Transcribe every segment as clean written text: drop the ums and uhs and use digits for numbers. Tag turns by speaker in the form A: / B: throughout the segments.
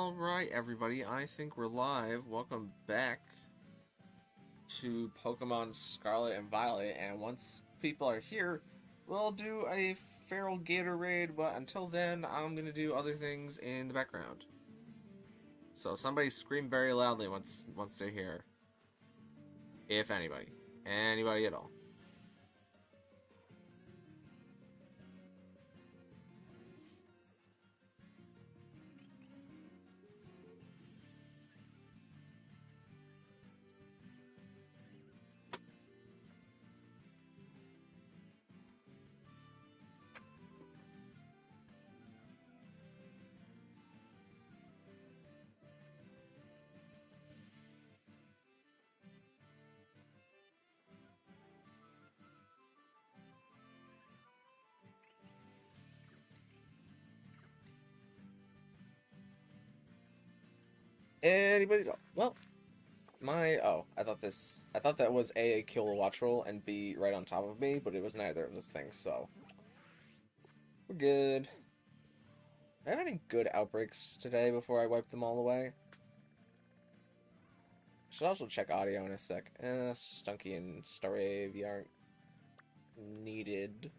A: Alright, everybody, I think we're live. Welcome back to Pokemon Scarlet and Violet, and once people are here, we'll do a Feraligatr raid, but until then, I'm gonna do other things in the background. So somebody scream very loudly once they're here. If anybody. Anybody at all. Anybody? Well, I thought that was A, kill a watch roll, and B, right on top of me, but it was neither of those things, so we're good. Do I have any good outbreaks today before I wipe them all away? Should also check audio in a sec. Stunky and Staravia aren't needed.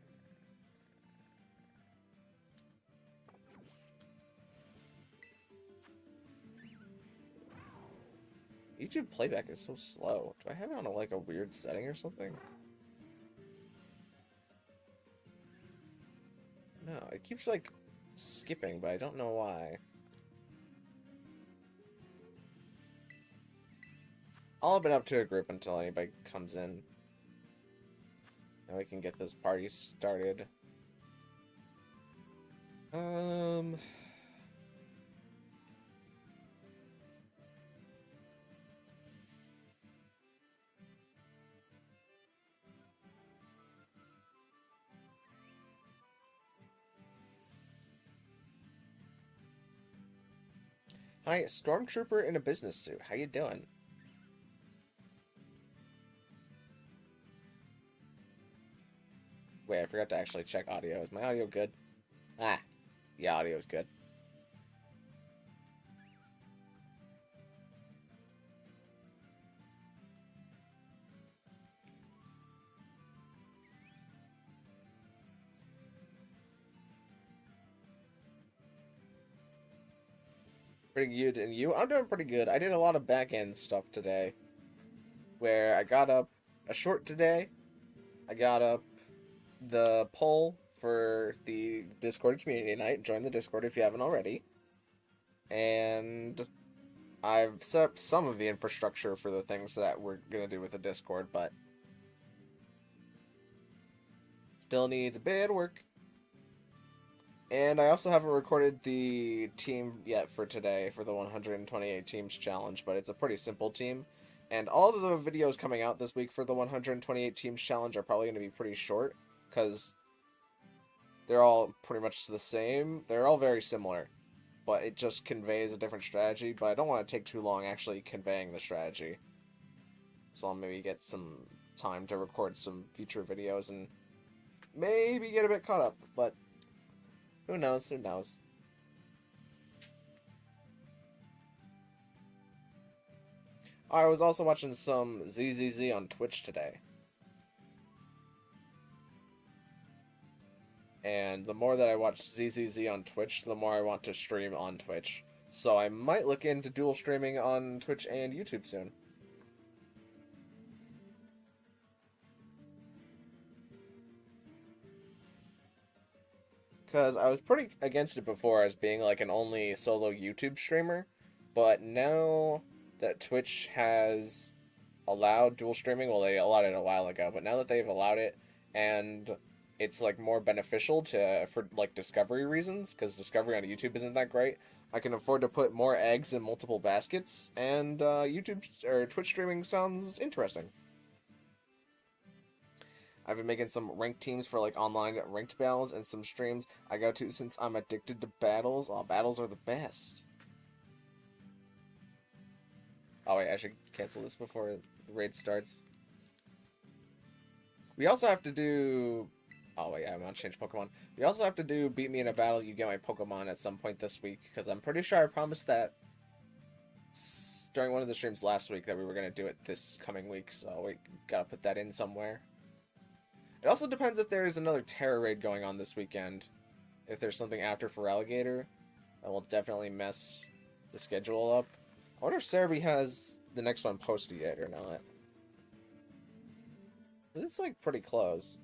A: YouTube playback is so slow. Do I have it on a weird setting or something? No, it keeps skipping, but I don't know why. I'll open up to a group until anybody comes in. And we can get this party started. Hi, Stormtrooper in a business suit. How you doing? Wait, I forgot to actually check audio. Is my audio good? Ah, yeah, audio's good. Pretty good, and you? I'm doing pretty good. I did a lot of back-end stuff today, where I got up a short today. I got up the poll for the Discord community night. Join the Discord if you haven't already. And I've set up some of the infrastructure for the things that we're going to do with the Discord, but still needs a bit of work. And I also haven't recorded the team yet for today for the 128 teams challenge, but it's a pretty simple team. And all of the videos coming out this week for the 128 teams challenge are probably going to be pretty short, because they're all pretty much the same. They're all very similar, but it just conveys a different strategy, but I don't want to take too long actually conveying the strategy. So I'll maybe get some time to record some future videos and maybe get a bit caught up, but who knows, who knows. I was also watching some ZZZ on Twitch today. And the more that I watch ZZZ on Twitch, the more I want to stream on Twitch. So I might look into dual streaming on Twitch and YouTube soon. Because I was pretty against it before as being like an only solo YouTube streamer, but now that Twitch has allowed dual streaming, well, they allowed it a while ago, but now that they've allowed it, and it's like more beneficial for like discovery reasons, because discovery on YouTube isn't that great, I can afford to put more eggs in multiple baskets, and YouTube or Twitch streaming sounds interesting. I've been making some ranked teams for like online ranked battles and some streams I go to since I'm addicted to battles. Oh, battles are the best. Oh wait, I should cancel this before the raid starts. We also have to do Oh wait, I want to change Pokemon. We also have to do Beat Me in a Battle, You Get My Pokemon at some point this week, because I'm pretty sure I promised that during one of the streams last week that we were going to do it this coming week, so we gotta put that in somewhere. It also depends if there is another Tera raid going on this weekend. If there's something after Feraligatr, that will definitely mess the schedule up. I wonder if Cerebi has the next one posted yet or not. It's like pretty close.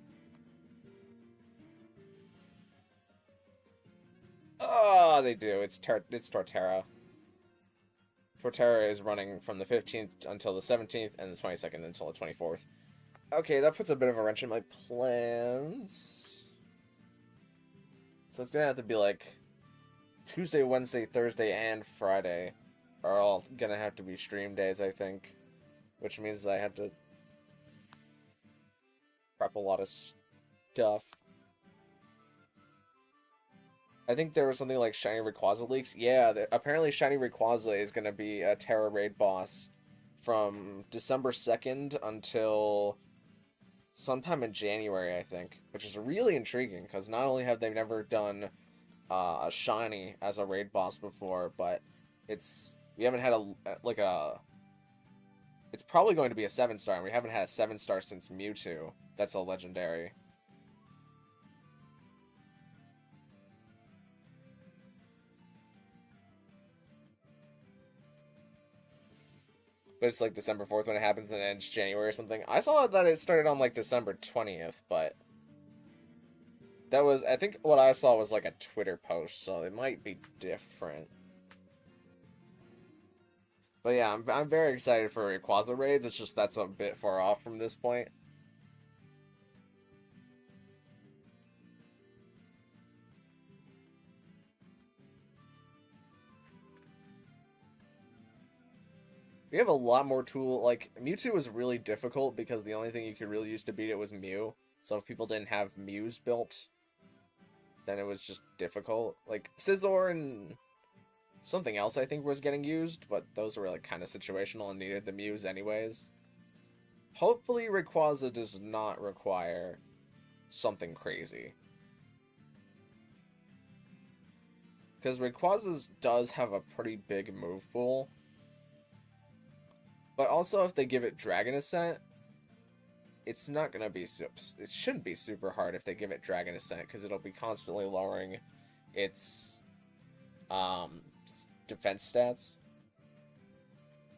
A: Oh, they do. It's Torterra. Torterra is running from the 15th until the 17th and the 22nd until the 24th. Okay, that puts a bit of a wrench in my plans. So it's gonna have to be like Tuesday, Wednesday, Thursday, and Friday are all gonna have to be stream days, I think. Which means that I have to prep a lot of stuff. I think there was something like Shiny Rayquaza leaks. Yeah, apparently Shiny Rayquaza is gonna be a Tera raid boss from December 2nd until sometime in January, I think, which is really intriguing because not only have they never done a shiny as a raid boss before, but we haven't had it's probably going to be a 7-star, and we haven't had a 7-star since Mewtwo. That's a legendary. But it's like December 4th when it happens, and then it's January or something. I saw that it started on like December 20th, but that was, I think what I saw was like a Twitter post, so it might be different. But yeah, I'm very excited for Rayquaza raids. It's just that's a bit far off from this point. We have a lot more like, Mewtwo was really difficult because the only thing you could really use to beat it was Mew. So if people didn't have Mews built, then it was just difficult. Like, Scizor and something else I think was getting used, but those were like kind of situational and needed the Mews anyways. Hopefully Rayquaza does not require something crazy. Because Rayquaza does have a pretty big move pool. But also, if they give it Dragon Ascent, it's not going to be... It shouldn't be super hard if they give it Dragon Ascent, because it'll be constantly lowering its defense stats.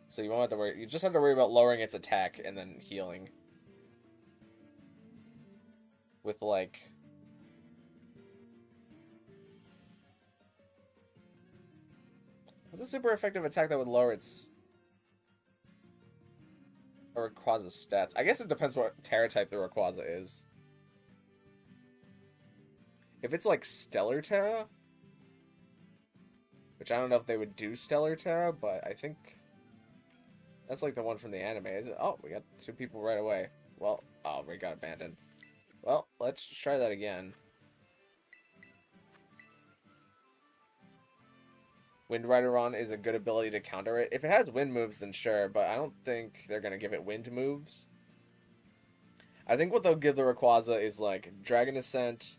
A: So you won't have to worry... You just have to worry about lowering its attack and then healing. With, like... What's a super effective attack that would lower its... Rayquaza's stats? I guess it depends what Tera type the Rayquaza is. If it's like Stellar Tera, which I don't know if they would do Stellar Tera, but I think that's like the one from the anime, is it? Oh, we got 2 people right away. Well, oh, we got abandoned. Well, let's try that again. Wind Rider on is a good ability to counter it. If it has wind moves, then sure, but I don't think they're going to give it wind moves. I think what they'll give the Rayquaza is, like, Dragon Ascent,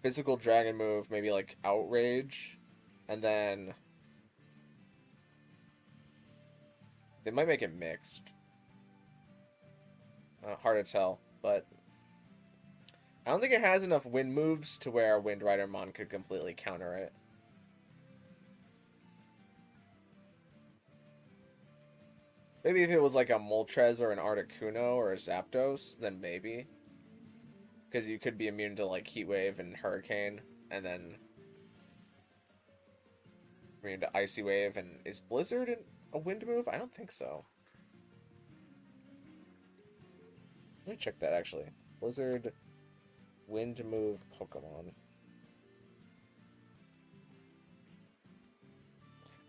A: Physical Dragon move, maybe, like, Outrage, and then... They might make it mixed. Hard to tell, but... I don't think it has enough wind moves to where Wind Rider Mon could completely counter it. Maybe if it was like a Moltres or an Articuno or a Zapdos, then maybe. Because you could be immune to like Heat Wave and Hurricane, and then immune to Icy Wave. And is Blizzard a wind move? I don't think so. Let me check that actually. Blizzard wind move Pokemon.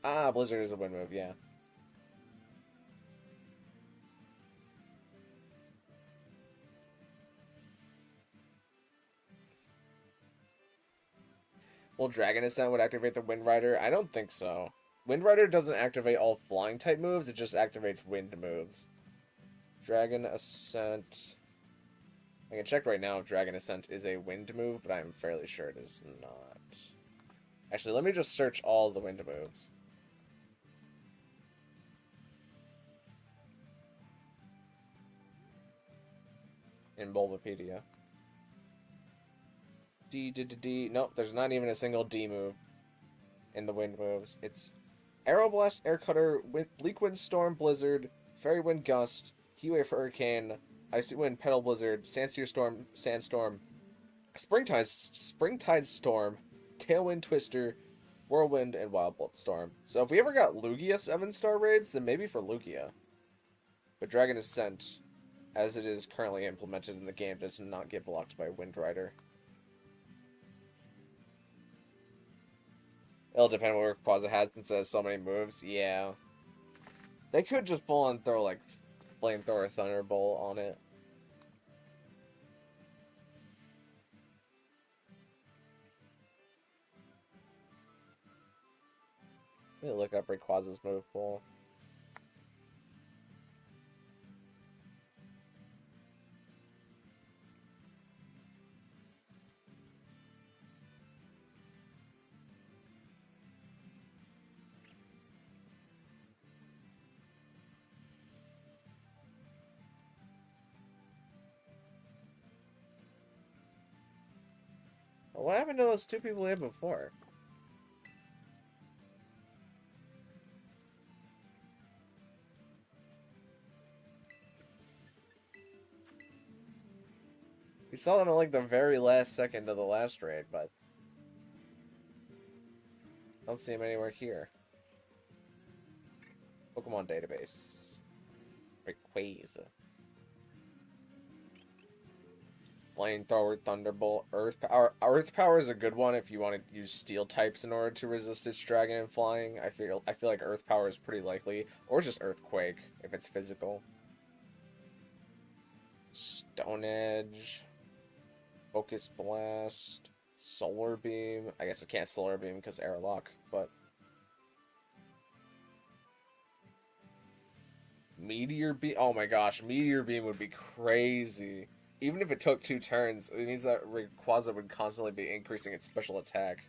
A: Ah, Blizzard is a wind move, yeah. Well, Dragon Ascent would activate the Wind Rider? I don't think so. Wind Rider doesn't activate all flying type moves, it just activates wind moves. Dragon Ascent I can check right now if Dragon Ascent is a wind move, but I'm fairly sure it is not. Actually, let me just search all the wind moves. In Bulbapedia. D. Nope, there's not even a single D move in the wind moves. It's Aeroblast, Air Cutter, Bleak Wind Storm, Blizzard, Fairy Wind Gust, Heatwave Hurricane, Icy Wind, Petal Blizzard, Sandsear Storm, Sandstorm, Springtide Storm, Tailwind Twister, Whirlwind, and Wild Bolt Storm. So if we ever got Lugia 7-star raids, then maybe for Lugia. But Dragon Ascent, as it is currently implemented in the game, does not get blocked by Wind Rider. It'll depend what Rayquaza has since it has so many moves. Yeah. They could just full on throw like Flamethrower Thunderbolt on it. Let me look up Rayquaza's move pool. What happened to those two people we had before? We saw them at like the very last second of the last raid, but I don't see them anywhere here. Pokemon database. Rayquaza. Flamethrower, Thunderbolt, Earth Power. Earth Power is a good one if you want to use Steel types in order to resist its Dragon and Flying. I feel like Earth Power is pretty likely, or just Earthquake if it's physical. Stone Edge, Focus Blast, Solar Beam. I guess I can't Solar Beam because Airlock, but Meteor Beam. Oh my gosh, Meteor Beam would be crazy. Even if it took 2 turns, it means that Rayquaza would constantly be increasing its special attack.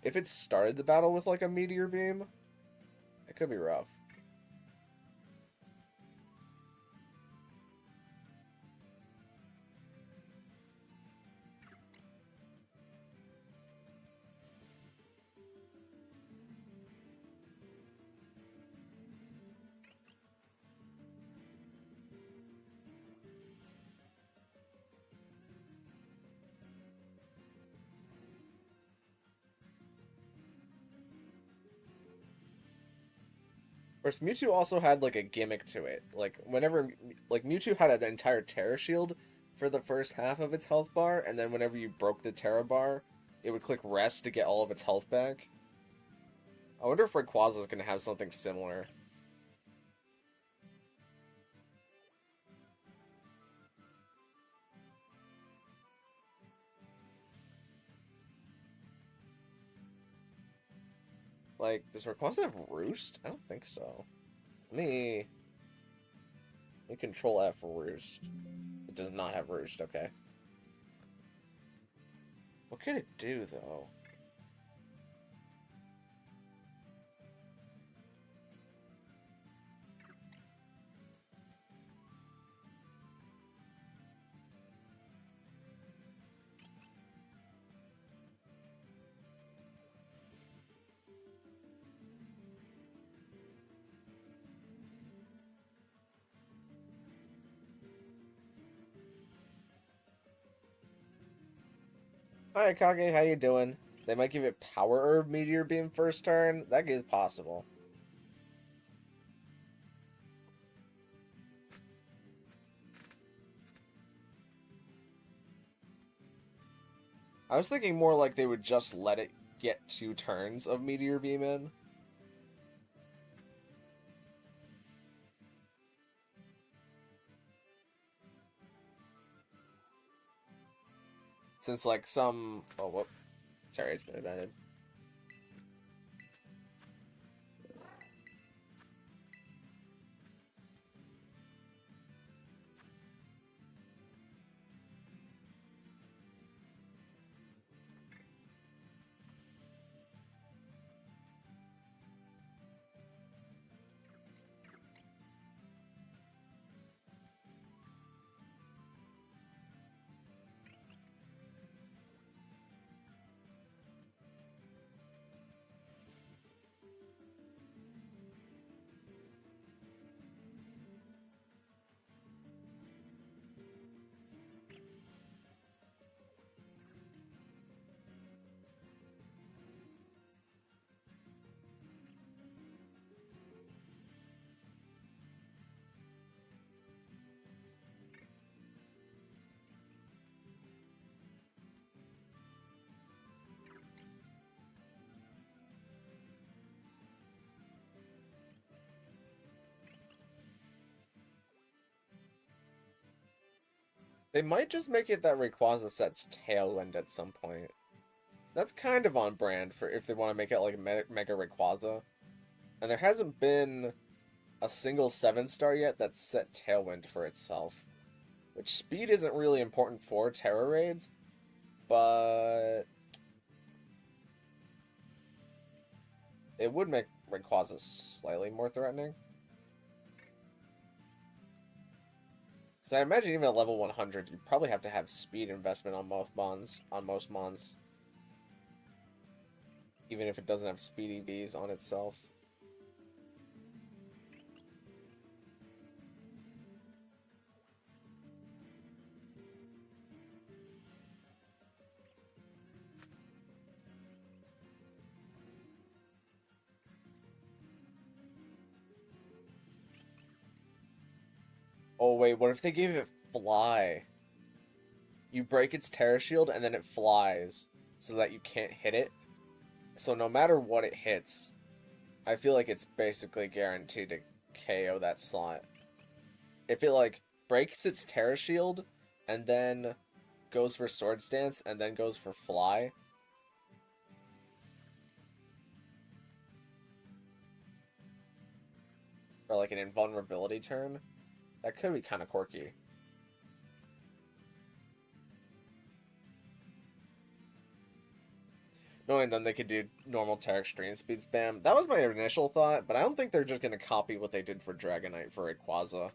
A: If it started the battle with like a Meteor Beam, it could be rough. Of course, Mewtwo also had like a gimmick to it. Like whenever, like Mewtwo had an entire Tera Shield for the first half of its health bar, and then whenever you broke the Tera bar, it would click rest to get all of its health back. I wonder if Rayquaza is going to have something similar. Like, does Rayquaza have Roost? I don't think so. Let me control F for Roost. It does not have Roost, okay. What could it do, though? Hi, Kage, how you doing? They might give it Power Herb Meteor Beam first turn? That is possible. I was thinking more like they would just let it get 2 turns of Meteor Beam in. Since, like, some... Oh, whoop. Sorry, it's been invented. They might just make it that Rayquaza sets Tailwind at some point. That's kind of on brand for if they want to make it like Mega Rayquaza. And there hasn't been a single 7-star yet that's set Tailwind for itself. Which speed isn't really important for Tera raids, but it would make Rayquaza slightly more threatening. So I imagine even at level 100, you probably have to have speed investment on most mons. Even if it doesn't have speed EVs on itself. Oh wait, what if they gave it fly? You break its Terra Shield and then it flies so that you can't hit it. So no matter what it hits, I feel like it's basically guaranteed to KO that slot. If it like breaks its Terra Shield and then goes for Swords Dance and then goes for fly. Or like an invulnerability turn. That could be kind of quirky. Knowing then they could do normal Tera Extreme Speed spam. That was my initial thought, but I don't think they're just going to copy what they did for Dragonite for Rayquaza.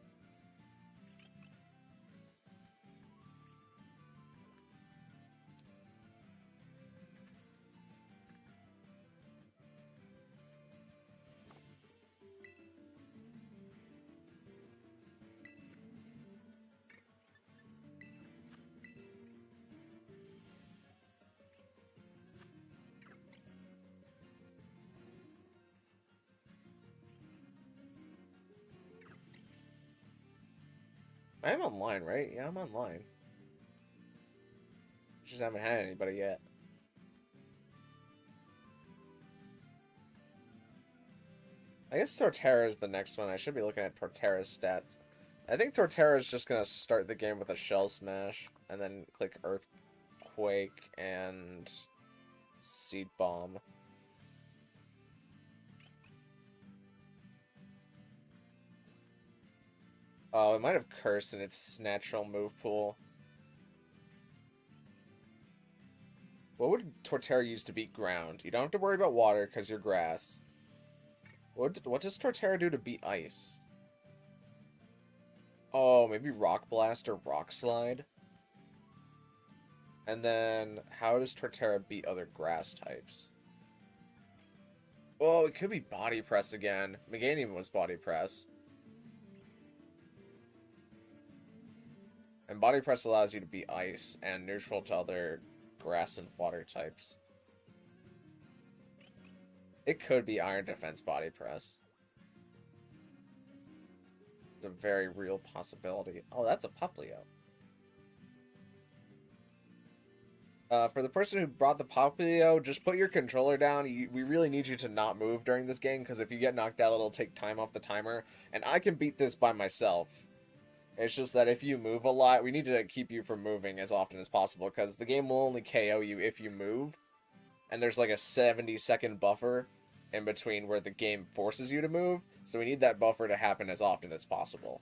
A: I am online, right? Yeah, I'm online. Just haven't had anybody yet. I guess Torterra is the next one. I should be looking at Torterra's stats. I think Torterra is just going to start the game with a Shell Smash, and then click Earthquake and Seed Bomb. Oh, it might have Curse in its natural move pool. What would Torterra use to beat ground? You don't have to worry about water because you're grass. What does Torterra do to beat ice? Oh, maybe Rock Blast or Rock Slide? And then, how does Torterra beat other grass types? Oh, it could be Body Press again. Meganium was Body Press. And Body Press allows you to beat ice and neutral to other grass and water types. It could be Iron Defense Body Press. It's a very real possibility. Oh, that's a Poplio. For the person who brought the Poplio, just put your controller down. We really need you to not move during this game, because if you get knocked out, it'll take time off the timer. And I can beat this by myself. It's just that if you move a lot, we need to keep you from moving as often as possible, because the game will only KO you if you move. And there's like a 70-second buffer in between where the game forces you to move, so we need that buffer to happen as often as possible.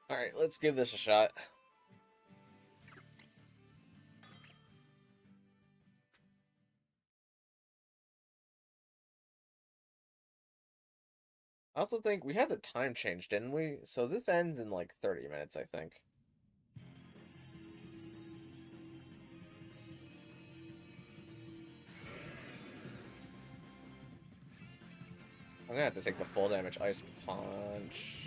A: Alright, let's give this a shot. I also think we had the time change, didn't we? So this ends in like 30 minutes, I think. I'm gonna have to take the full damage Ice Punch.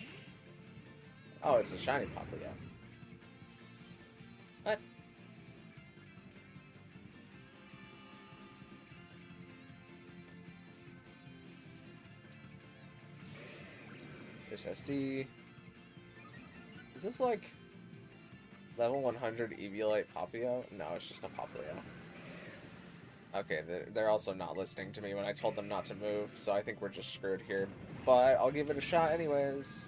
A: Oh, it's a shiny Popplio. What? There's SD. Is this like level 100 Eviolite Popplio? No, it's just a Popplio. Okay, they're also not listening to me when I told them not to move, so I think we're just screwed here. But I'll give it a shot anyways.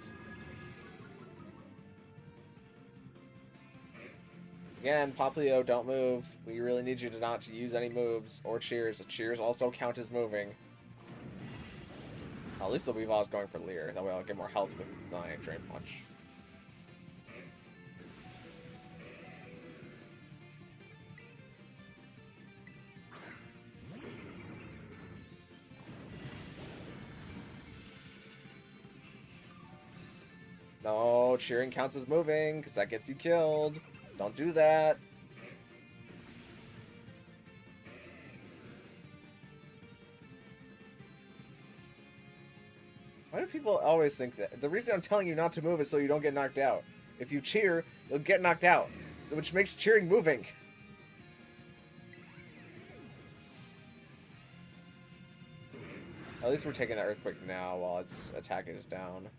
A: Again, Popplio, don't move. We really need you to not to use any moves or cheers. Cheers also count as moving. At least the Weavile is going for Leer. That way I'll get more health with my Drain Punch. No, cheering counts as moving, because that gets you killed. Don't do that. Why do people always think that? The reason I'm telling you not to move is so you don't get knocked out. If you cheer, you'll get knocked out, which makes cheering moving. At least we're taking the Earthquake now while its attack is down.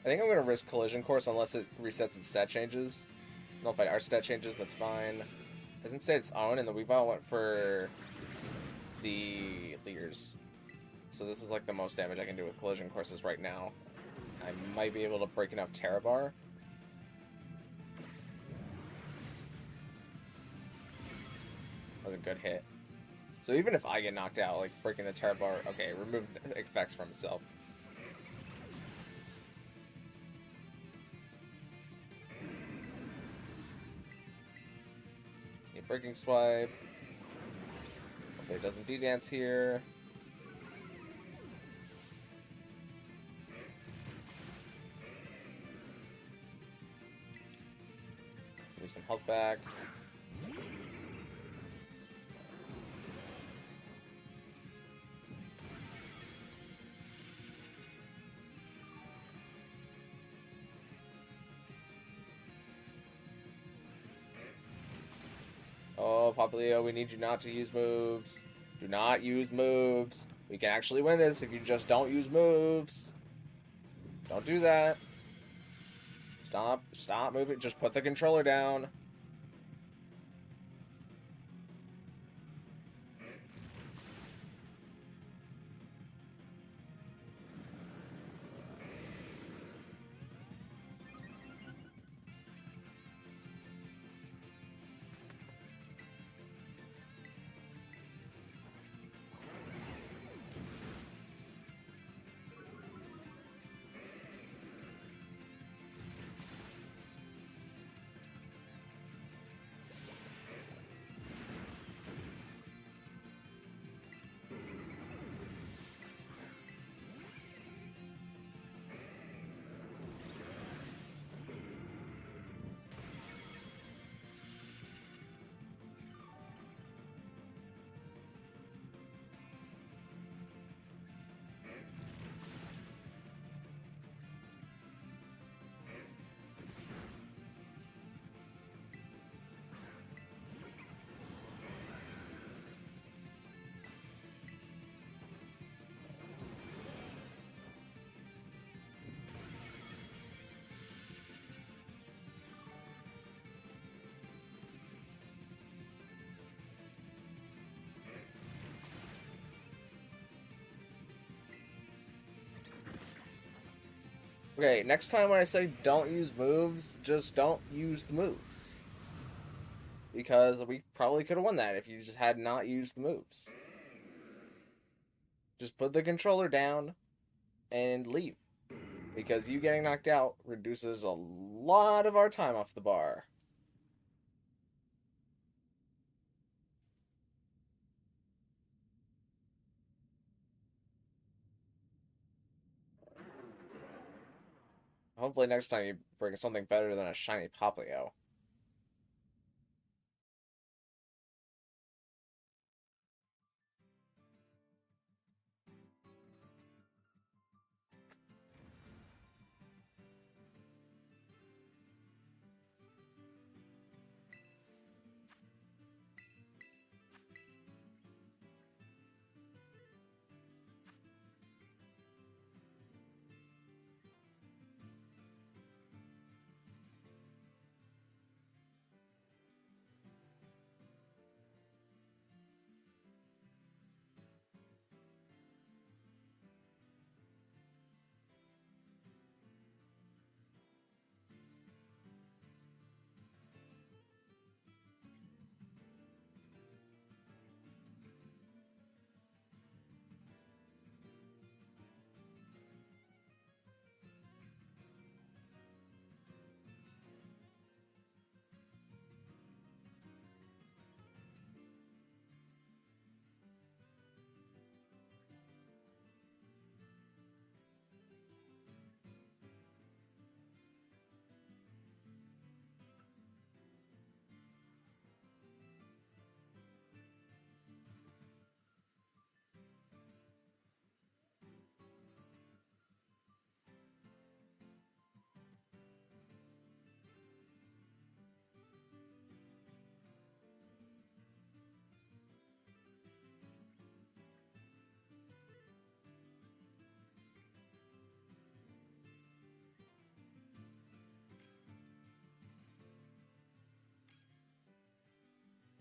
A: I think I'm going to risk Collision Course unless it resets its stat changes. No, if our stat changes, that's fine. It doesn't say its own, and the Weavile went for the Leers. So this is like the most damage I can do with Collision Courses right now. I might be able to break enough Tera Bar. That was a good hit. So even if I get knocked out, like breaking the Tera Bar, okay, remove effects from itself. Breaking Swipe. Hopefully it doesn't D-Dance here. Give me some health back. Oh, Popplio, we need you not to use moves. Do not use moves. We can actually win this if you just don't use moves. Don't do that. Stop moving. Just put the controller down. Okay, next time when I say don't use moves, just don't use the moves. Because we probably could have won that if you just had not used the moves. Just put the controller down and leave. Because you getting knocked out reduces a lot of our time off the bar. Hopefully next time you bring something better than a shiny Poplio.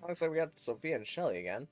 A: Looks like we got Sophia and Shelly again.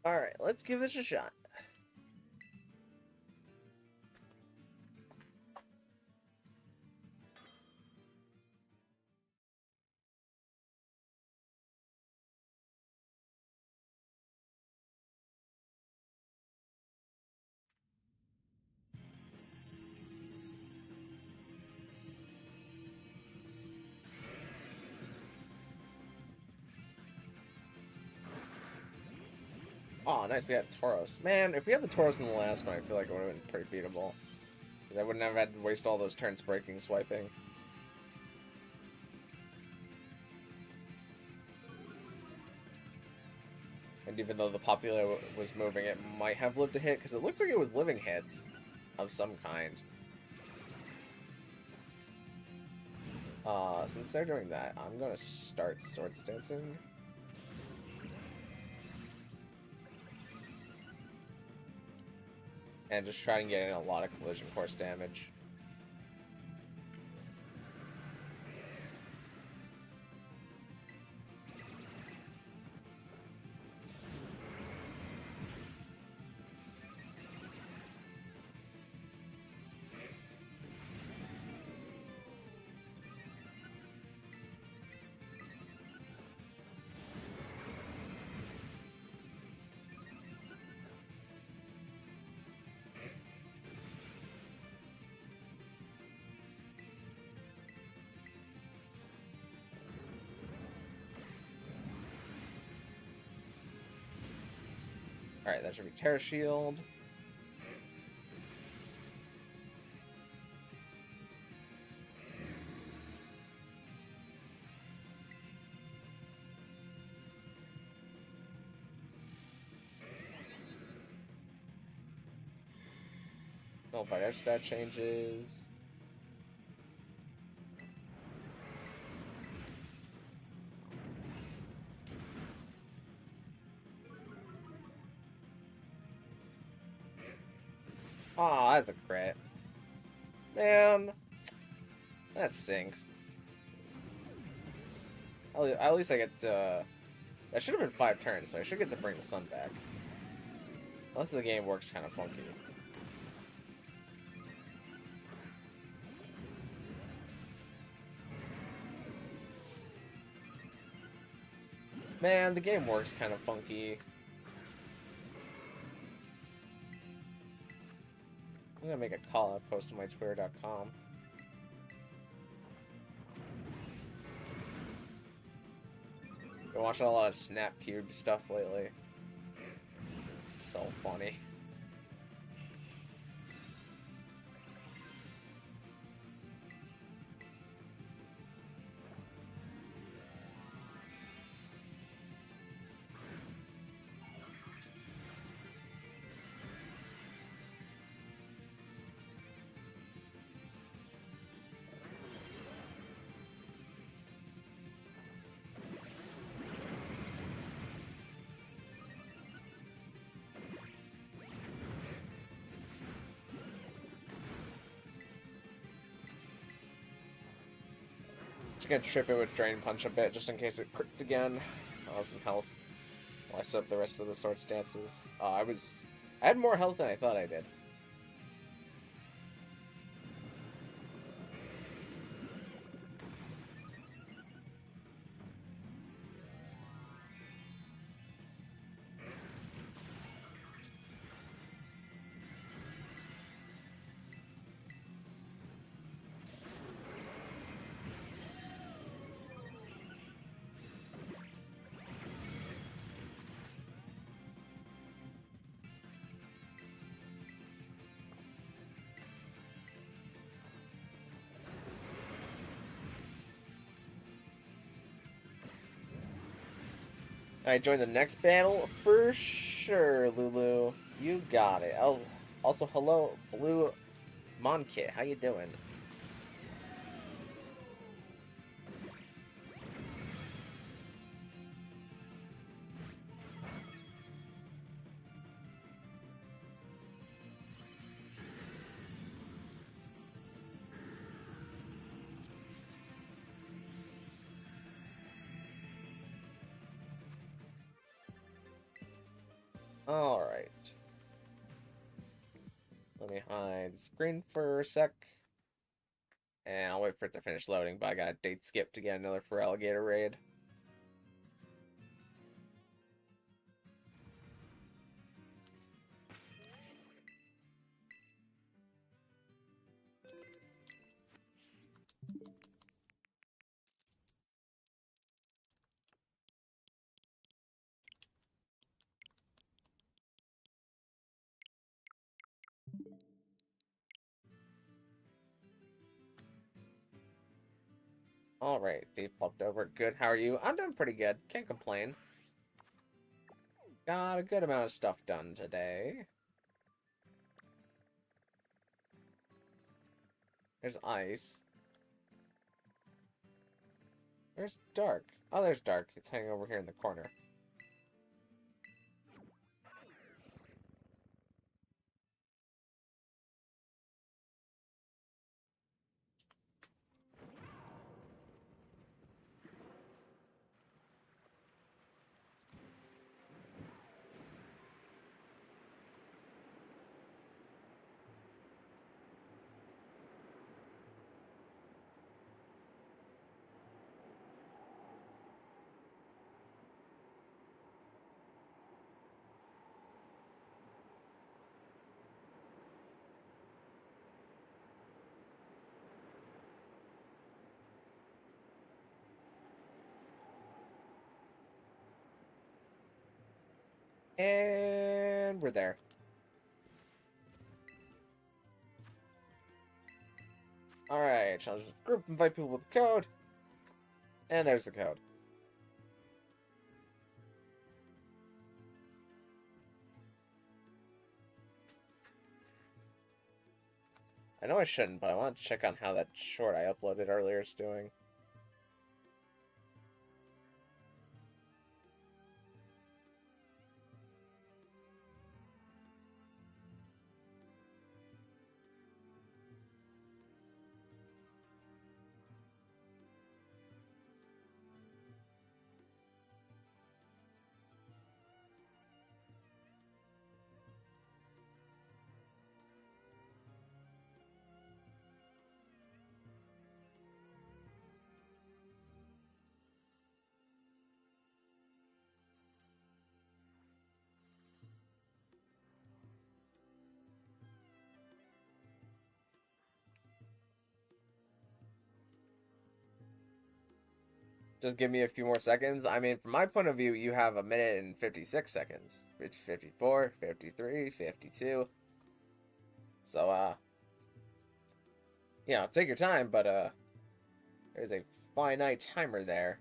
A: Alright, let's give this a shot. Oh, nice, we had Tauros. Man, if we had the Tauros in the last one, I feel like it would have been pretty beatable. I wouldn't have had to waste all those turns breaking, swiping. And even though the Popula was moving, it might have lived a hit, because it looks like it was living hits of some kind. Since they're doing that, I'm going to start Swords Dancing. And just try and get in a lot of collision course damage. Alright, that should be Tera Shield. No fire stat changes. Aw, that's a crit. Man, that stinks. At least I get that should have been 5 turns, so I should get to bring the sun back. Unless the game works kind of funky. Man, the game works kind of funky. I'm gonna make a call out post to my twitter.com. Been watching a lot of Snap Cube stuff lately. So funny. Just gonna trip it with Drain Punch a bit, just in case it crits again. I'll have some health while I set up the rest of the sword stances. I had more health than I thought I did. I join the next battle for sure, Lulu. You got it. Oh, also, hello, Blue Monkit. How you doing? Alright. Let me hide the screen for a sec. And I'll wait for it to finish loading, but I got a date skip to get another Feraligatr raid. Alright, Dave popped over. Good, how are you? I'm doing pretty good. Can't complain. Got a good amount of stuff done today. There's ice. There's dark. Oh, there's dark. It's hanging over here in the corner. And we're there. Alright, challenge the group, invite people with the code. And there's the code. I know I shouldn't, but I want to check on how that short I uploaded earlier is doing. Just give me a few more seconds. I mean, from my point of view, you have 1 minute and 56 seconds. 54, 53, 52. So, take your time, but, there's a finite timer there.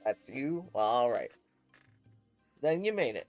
A: That's you? Well, alright. Then you made it.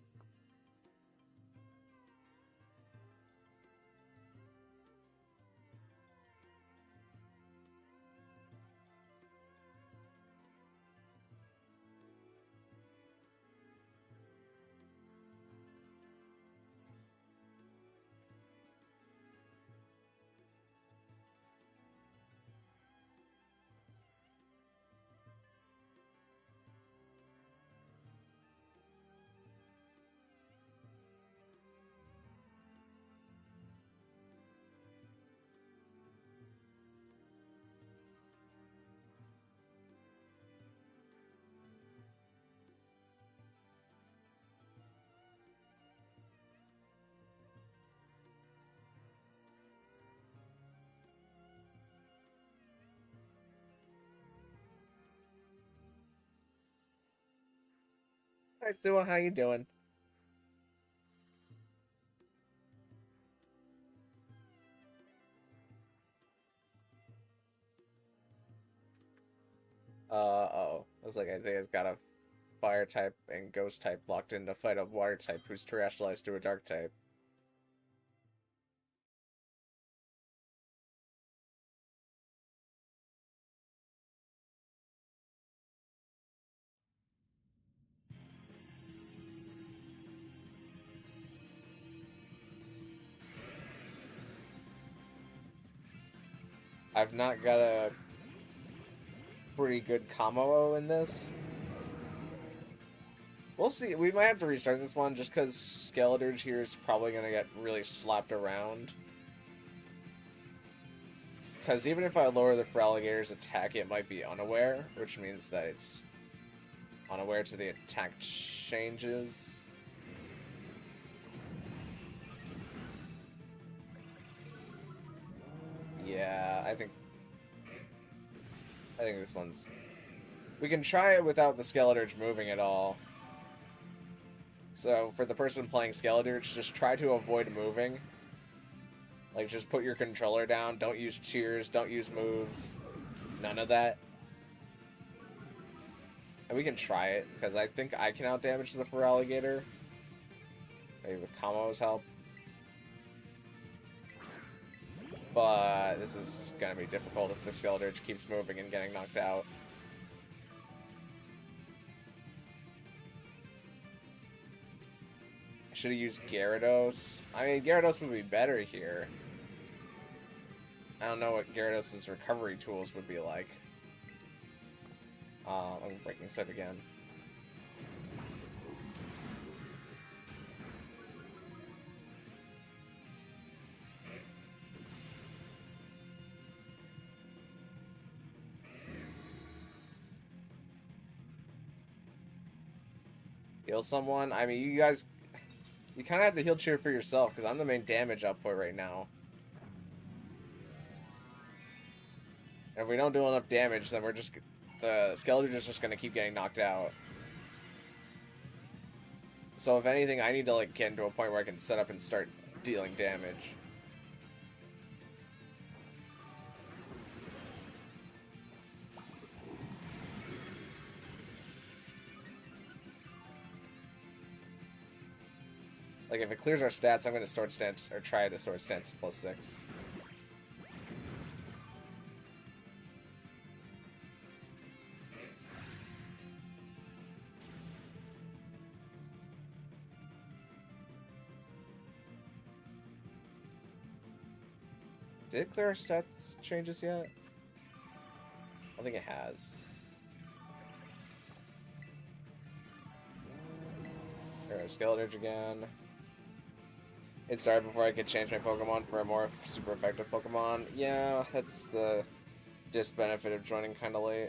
A: Hi, Sua, how you doing? Uh-oh. Looks like Isaiah's got a fire type and ghost type locked in to fight a water type who's terrestrialized to a dark type. I've not got a pretty good combo in this. We'll see. We might have to restart this one just because Skeletor here is probably going to get really slapped around. Because even if I lower the Feraligatr's attack, it might be unaware, which means that it's unaware to the attack changes. Yeah, I think this one's... We can try it without the Skeletor moving at all. So, for the person playing Skeletor, just try to avoid moving. Like, just put your controller down, don't use cheers, don't use moves. None of that. And we can try it, because I think I can outdamage the Feraligatr. Maybe with Kamo's help. But this is going to be difficult if the Skeletor keeps moving and getting knocked out. I should have used Gyarados. I mean, Gyarados would be better here. I don't know what Gyarados' recovery tools would be like. I'm breaking stuff again. Heal someone. I mean, you guys, you kind of have to heal cheer for yourself because I'm the main damage output right now. And if we don't do enough damage, then we're just the skeleton is just gonna keep getting knocked out. So if anything, I need to like get into a point where I can set up and start dealing damage. Like if it clears our stats, I'm gonna sword stance or try to sword stance +6. Did it clear our stats changes yet? I don't think it has. There's Skeleton again. It started before I could change my Pokemon for a more super effective Pokemon. Yeah, that's the disbenefit of joining kind of late.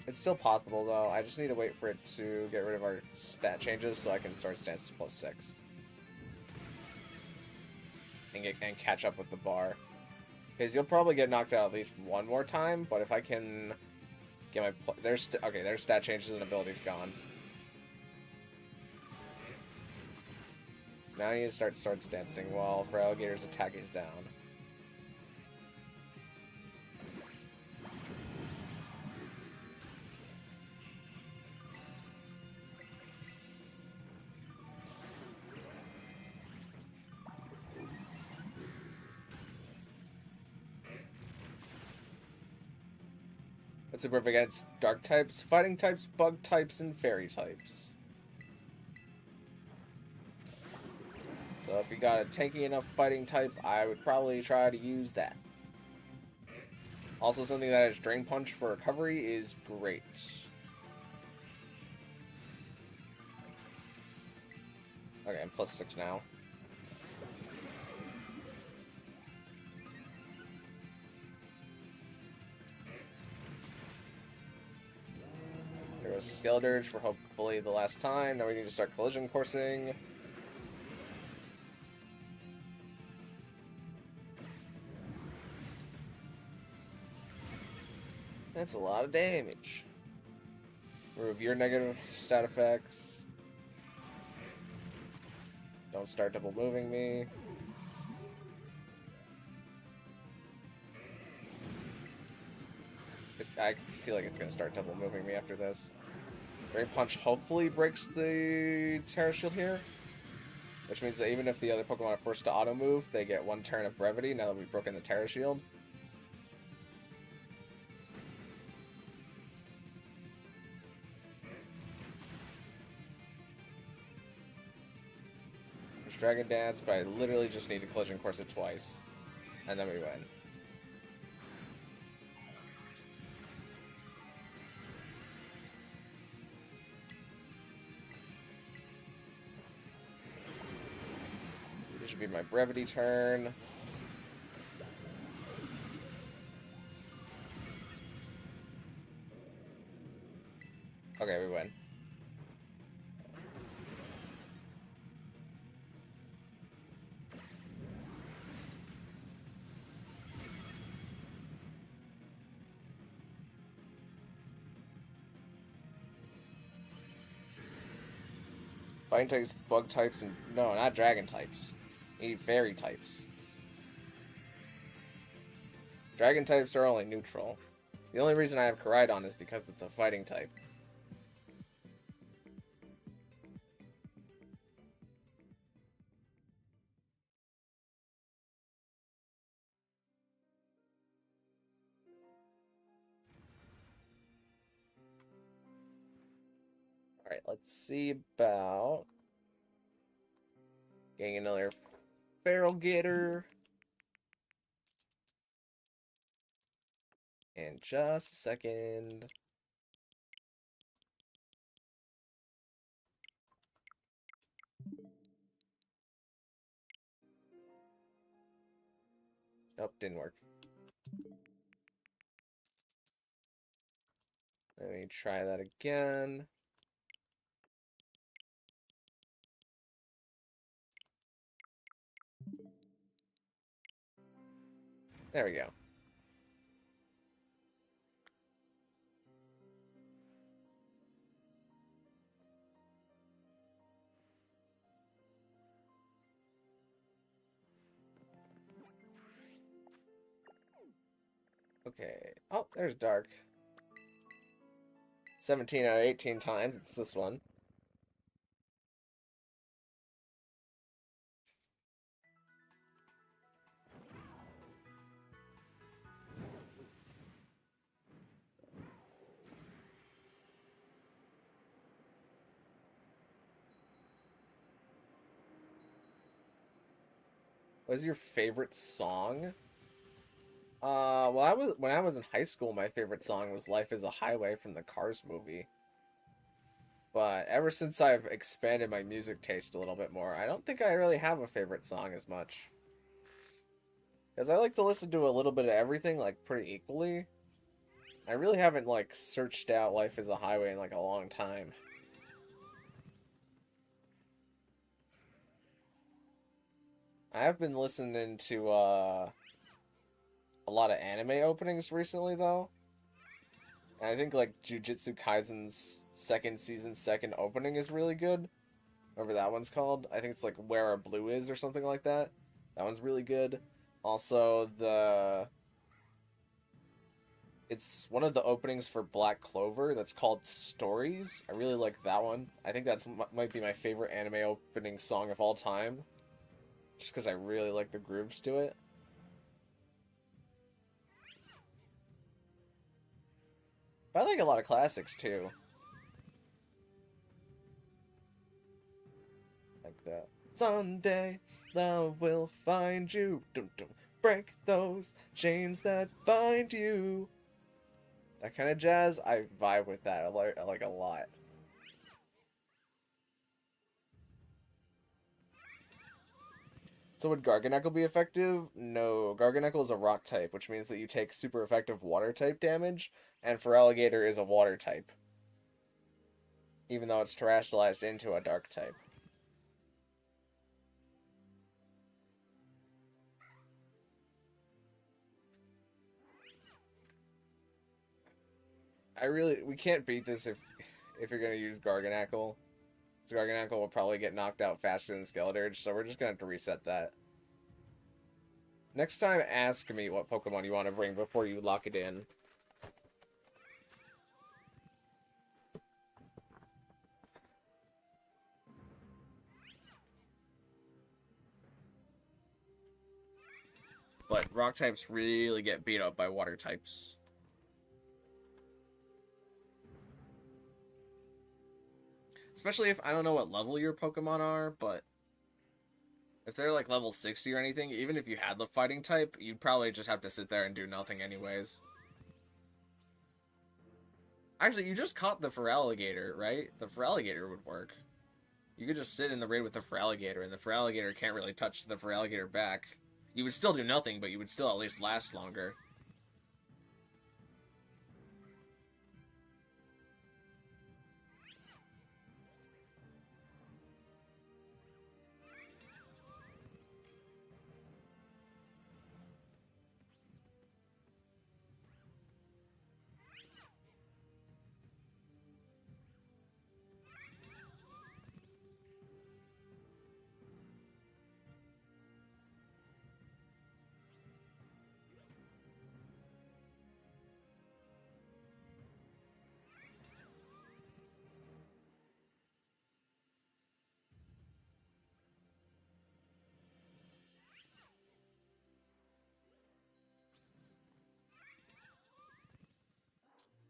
A: It's still possible though. I just need to wait for it to get rid of our stat changes so I can start stance +6 and catch up with the bar. Because you'll probably get knocked out at least one more time, but if I can get my there's stat changes and abilities gone. So now I need to start sword stancing while Feraligatr's attack is down. It's a perfect against dark types, fighting types, bug types, and fairy types. So if you got a tanky enough fighting type, I would probably try to use that. Also, something that has Drain Punch for recovery is great. Okay, I'm +6 now. There goes Skeledirge for hopefully the last time. Now we need to start collision coursing. That's a lot of damage. Remove your negative stat effects. Don't start double moving me. I feel like it's going to start double moving me after this. Drain Punch hopefully breaks the Tera Shield here. Which means that even if the other Pokemon are forced to auto move, they get one turn of brevity now that we've broken the Tera Shield. There's Dragon Dance, but I literally just need to collision course it twice. And then we win. This should be my brevity turn. Okay, we win. Fighting types, bug types, and no, not dragon types. You need fairy types. Dragon types are only neutral. The only reason I have Koraidon is because it's a fighting type. Alright, let's see about getting another Feraligatr. In just a second. Nope, didn't work. Let me try that again. There we go. Okay. Oh, there's Dark. 17 out of 18 times. It's this one. What is your favorite song? Well, when I was in high school, my favorite song was "Life Is a Highway" from the Cars movie. But ever since I've expanded my music taste a little bit more, I don't think I really have a favorite song as much. Because I like to listen to a little bit of everything, like, pretty equally. I really haven't, like, searched out "Life Is a Highway" in, like, a long time. I have been listening to, a lot of anime openings recently, though. And I think, like, Jujutsu Kaisen's second season, second opening is really good. Whatever that one's called. I think it's, like, Where Our Blue Is or something like that. That one's really good. Also, it's one of the openings for Black Clover that's called Stories. I really like that one. I think that's might be my favorite anime opening song of all time. Just because I really like the grooves to it. But I like a lot of classics too. Like that. Someday love will find you. Dum, dum. Break those chains that bind you. That kind of jazz, I vibe with that. I like a lot. So would Garganacl be effective? No, Garganacl is a rock type, which means that you take super effective water type damage, and Feraligatr is a water type, even though it's terrestrialized into a dark type. We can't beat this if you're gonna use Garganacl. So Garganacl will probably get knocked out faster than Skeledirge, so we're just gonna have to reset that. Next time, ask me what Pokemon you want to bring before you lock it in. But rock types really get beat up by water types. Especially if I don't know what level your Pokemon are, but if they're like level 60 or anything, even if you had the fighting type, you'd probably just have to sit there and do nothing anyways. Actually, you just caught the Feraligatr, right? The Feraligatr would work. You could just sit in the raid with the Feraligatr, and the Feraligatr can't really touch the Feraligatr back. You would still do nothing, but you would still at least last longer.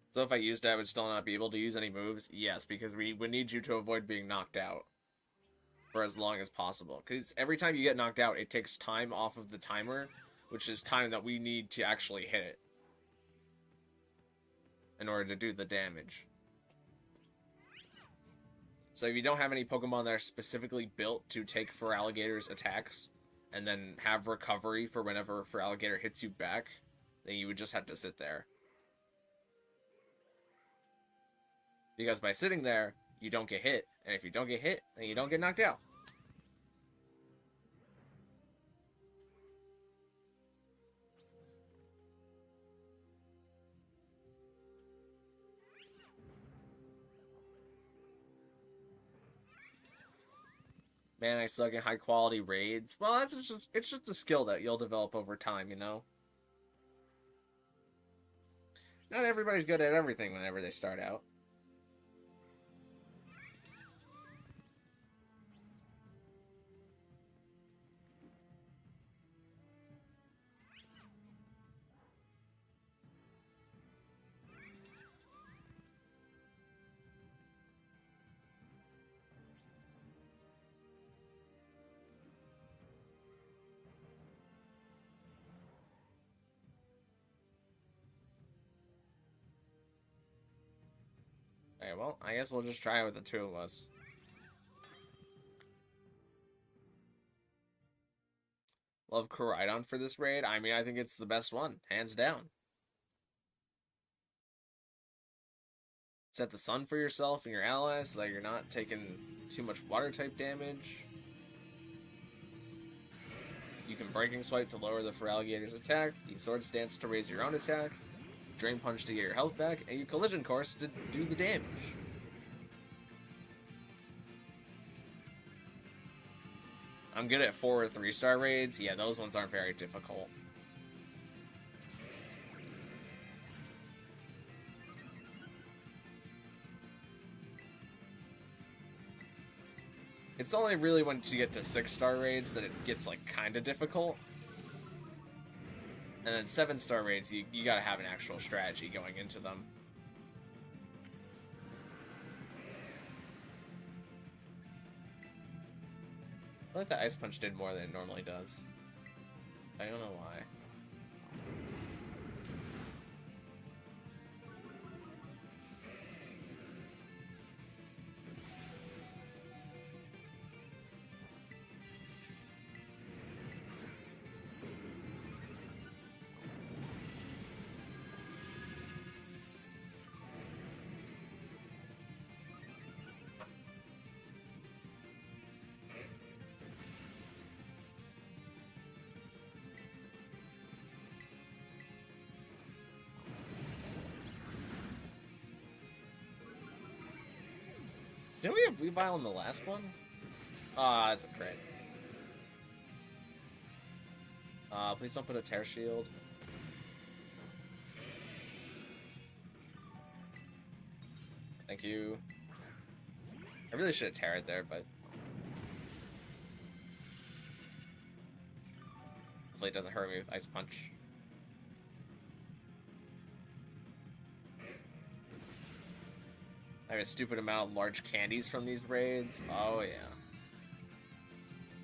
A: So if I used it, I would still not be able to use any moves? Yes, because we would need you to avoid being knocked out for as long as possible. Because every time you get knocked out, it takes time off of the timer, which is time that we need to actually hit it in order to do the damage. So if you don't have any Pokemon that are specifically built to take Feraligatr's attacks and then have recovery for whenever Feraligatr hits you back, then you would just have to sit there. Because by sitting there, you don't get hit. And if you don't get hit, then you don't get knocked out. Man, I suck in high quality raids. Well, it's just a skill that you'll develop over time, you know? Not everybody's good at everything whenever they start out. Okay, well, I guess we'll just try it with the two of us. Love Koraidon for this raid. I mean, I think it's the best one, hands down. Set the sun for yourself and your allies so that you're not taking too much water type damage. You can Breaking Swipe to lower the Feraligatr's attack, use Sword Stance to raise your own attack, Drain Punch to get your health back, and you Collision Course to do the damage. I'm good at 4 or 3-star raids. Yeah, those ones aren't very difficult. It's only really once you get to 6-star raids that it gets, like, kinda difficult. And then 7-star raids, you gotta have an actual strategy going into them. I feel like the Ice Punch did more than it normally does. I don't know why. Didn't we have Weavile in the last one? Ah, that's a crit. Please don't put a Tear Shield. Thank you. I really should have Tera'd there, but... hopefully it doesn't hurt me with Ice Punch. I have a stupid amount of large candies from these raids. Oh, yeah.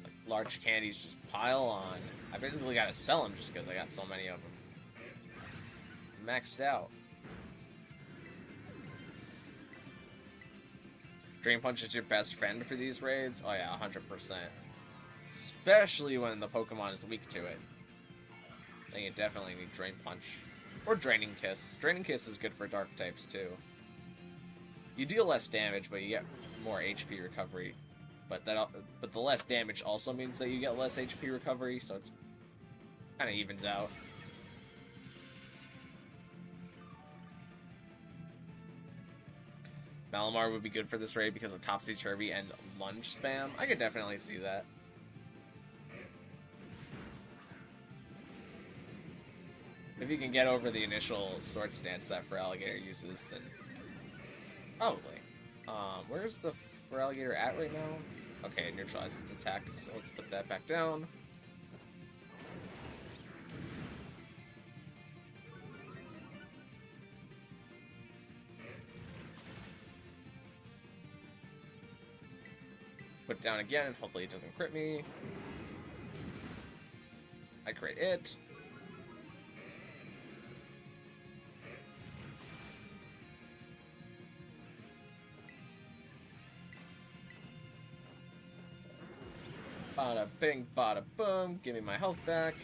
A: Like, large candies just pile on. I basically gotta sell them just because I got so many of them. Maxed out. Drain Punch is your best friend for these raids? Oh, yeah, 100%. Especially when the Pokemon is weak to it. Then you definitely need Drain Punch. Or Draining Kiss. Draining Kiss is good for Dark types, too. You deal less damage, but you get more HP recovery. But the less damage also means that you get less HP recovery, so it's kind of evens out. Malamar would be good for this raid because of Topsy-Turvy and Lunge spam. I could definitely see that. If you can get over the initial Sword Stance that Feraligatr uses, then... probably. Where's the Feraligatr at right now? Okay, it neutralized its attack, so let's put that back down. Put it down again, hopefully it doesn't crit me. I crit it. Bada bing, bada boom. Give me my health back.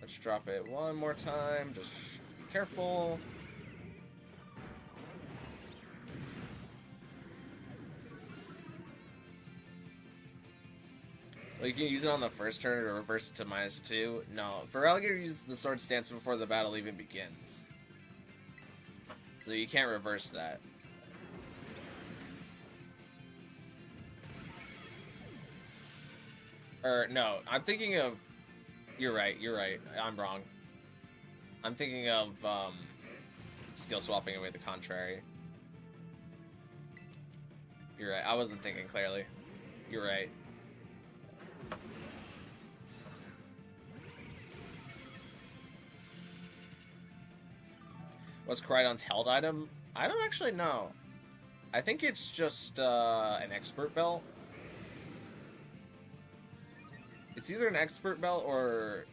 A: Let's drop it one more time. Just be careful. Well, you can use it on the first turn to reverse it to -2. No, Feraligatr uses the sword stance before the battle even begins. So you can't reverse that. Or, no, I'm thinking of... You're right, I'm wrong. I'm thinking of, skill swapping away the contrary. You're right, I wasn't thinking clearly. You're right. What's Koraidon's held item? I don't actually know. I think it's just an expert belt. It's either an expert belt or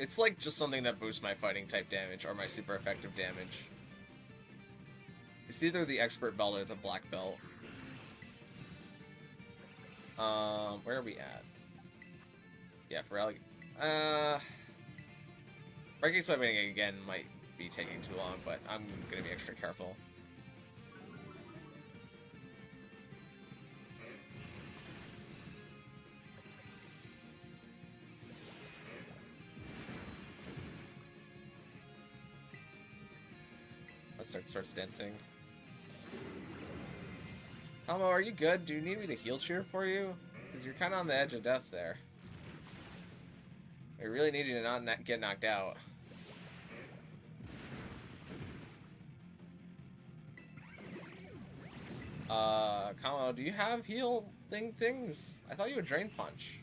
A: it's like just something that boosts my fighting type damage or my super effective damage. It's either the expert belt or the black belt. Where are we at? Yeah, Feraligatr. Breaking swiping again might be taking too long, but I'm gonna be extra careful. Let's start dancing. Tomo, are you good? Do you need me to heal cheer for you? Because you're kind of on the edge of death there. I really need you to not get knocked out. Kamo, do you have heal things? I thought you would Drain Punch.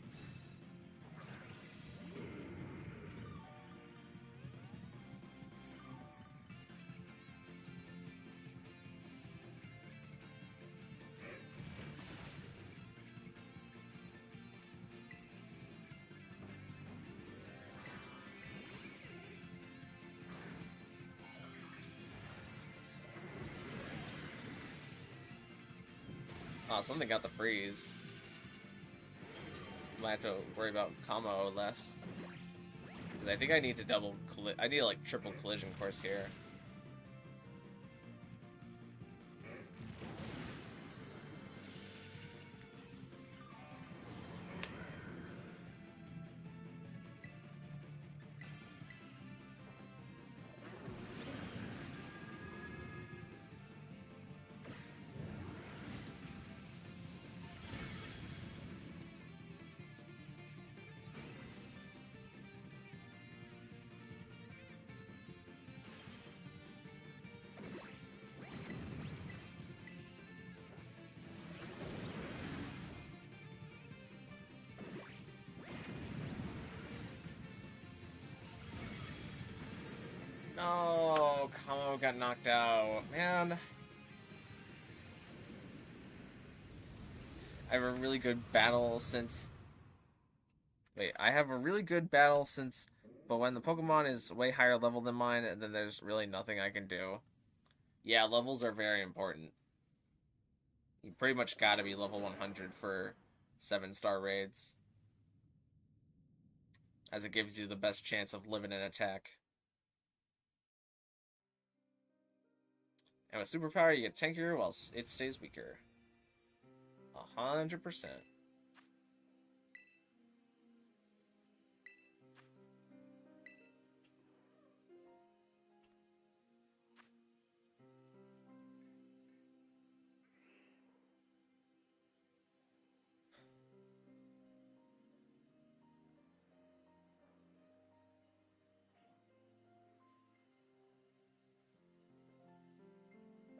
A: Oh, something got the freeze. Might have to worry about Kamo less. Because I think I need to I need like triple collision course here. No, Kamo got knocked out. Man. I have a really good battle since... Wait, I have a really good battle since... But when the Pokemon is way higher level than mine, then there's really nothing I can do. Yeah, levels are very important. You pretty much gotta be level 100 for 7-star raids. As it gives you the best chance of living an attack. And with superpower, you get tankier while it stays weaker. 100%.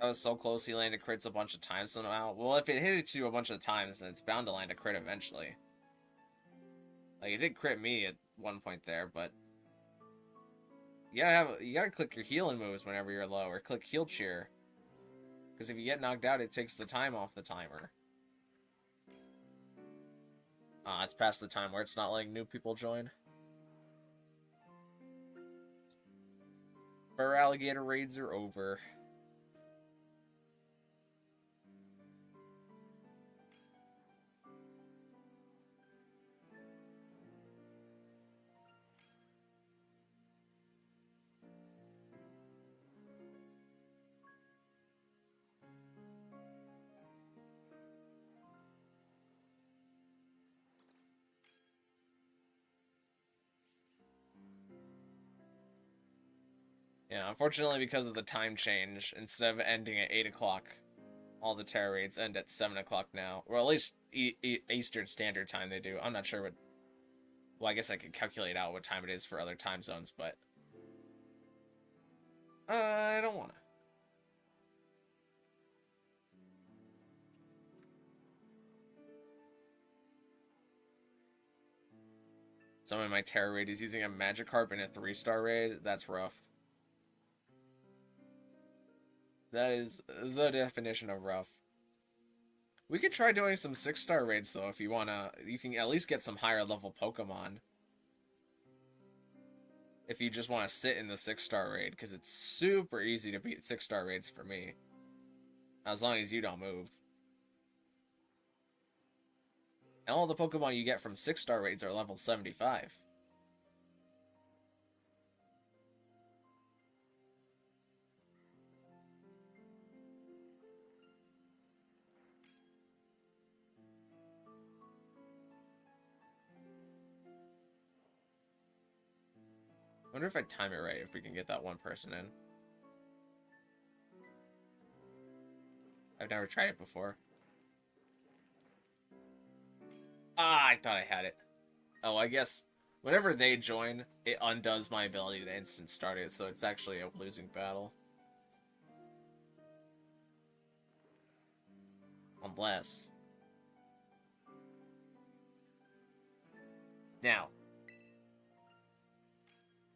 A: That was so close, he landed crits a bunch of times somehow. Well, if it hit you a bunch of times, then it's bound to land a crit eventually. Like, it did crit me at one point there, but... You gotta click your healing moves whenever you're low, or click heal cheer. Because if you get knocked out, it takes the time off the timer. It's past the time where it's not letting new people join. Feraligatr raids are over. Yeah, unfortunately, because of the time change, instead of ending at 8 o'clock, all the Terra raids end at 7 o'clock now. Or at least Eastern Standard Time they do. I'm not sure what... Well, I guess I could calculate out what time it is for other time zones, but... I don't want to. Someone in my Terra raid is using a Magikarp in a 3-star raid. That's rough. That is the definition of rough. We could try doing some 6-star raids, though, if you wanna. You can at least get some higher level Pokemon. If you just want to sit in the 6-star raid, because it's super easy to beat 6-star raids for me. As long as you don't move. And all the Pokemon you get from 6-star raids are level 75. I wonder if I time it right, if we can get that one person in. I've never tried it before. Ah, I thought I had it. Oh, I guess whenever they join, it undoes my ability to instant start it, so it's actually a losing battle. Unless... Now.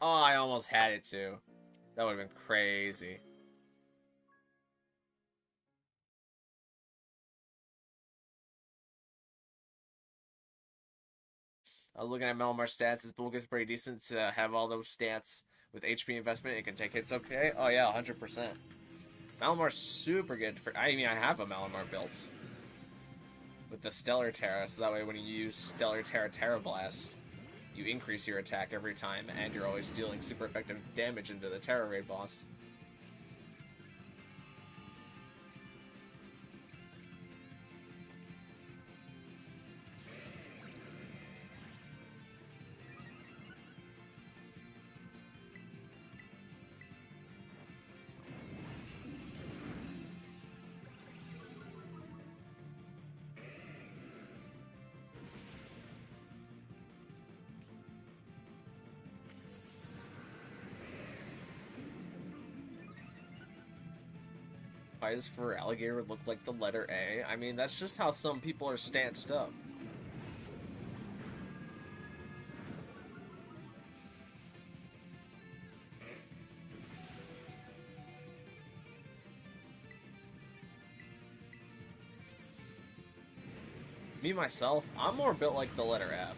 A: Oh, I almost had it too. That would have been crazy. I was looking at Melimar's stats. His bulk is pretty decent to have all those stats with HP investment. It can take hits okay. Oh yeah, 100%. Melimar's super good for... I mean, I have a Malamar built. With the Stellar Tera, so that way when you use Stellar Tera Terra Blast, you increase your attack every time, and you're always dealing super effective damage into the Terra Raid boss. Why does Feraligatr look like the letter A? I mean, that's just how some people are stanced up. Me, myself, I'm more built like the letter F.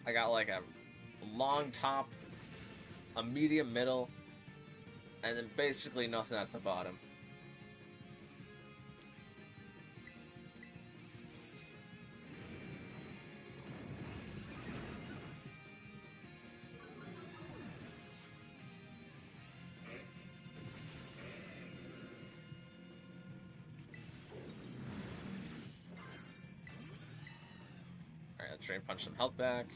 A: I got like a long top, a medium middle, and then basically nothing at the bottom. Alright, let's Drain Punch some health back.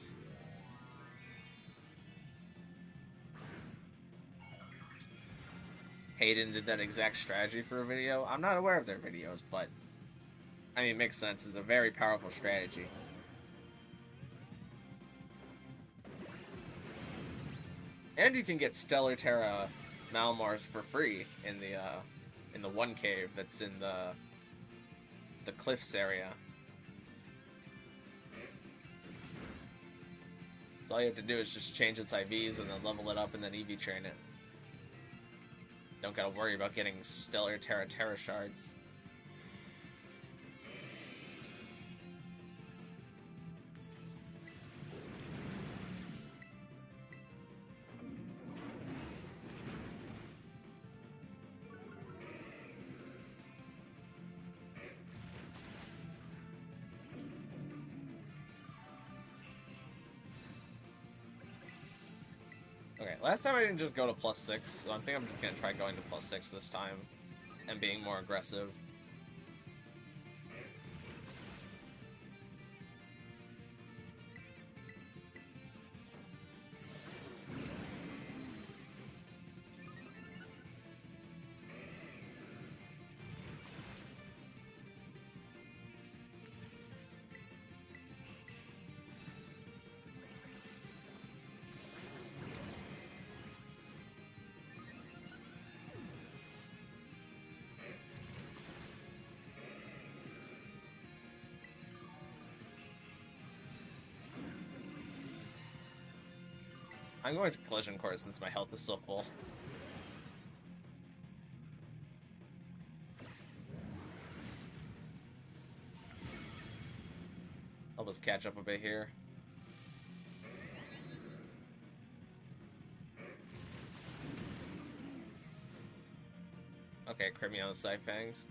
A: Hayden did that exact strategy for a video. I'm not aware of their videos, but I mean, it makes sense. It's a very powerful strategy. And you can get Stellar Terra Malamars for free in the one cave that's in the cliffs area. So all you have to do is just change its IVs and then level it up and then EV train it. Don't gotta worry about getting Stellar Terra Shards. Okay, last time I didn't just go to +6, so I think I'm just gonna try going to +6 this time and being more aggressive. I'm going to collision course since my health is so full. I'll just catch up a bit here. Okay, crit me on the side fangs.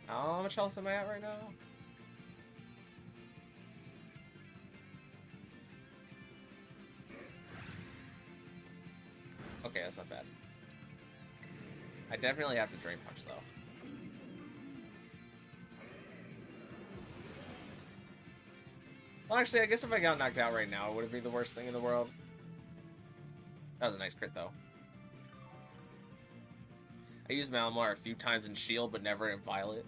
A: How much health am I at right now? Okay, that's not bad. I definitely have to Drain Punch, though. Well, actually, I guess if I got knocked out right now, it wouldn't be the worst thing in the world. That was a nice crit, though. I used Malamar a few times in Shield, but never in Violet.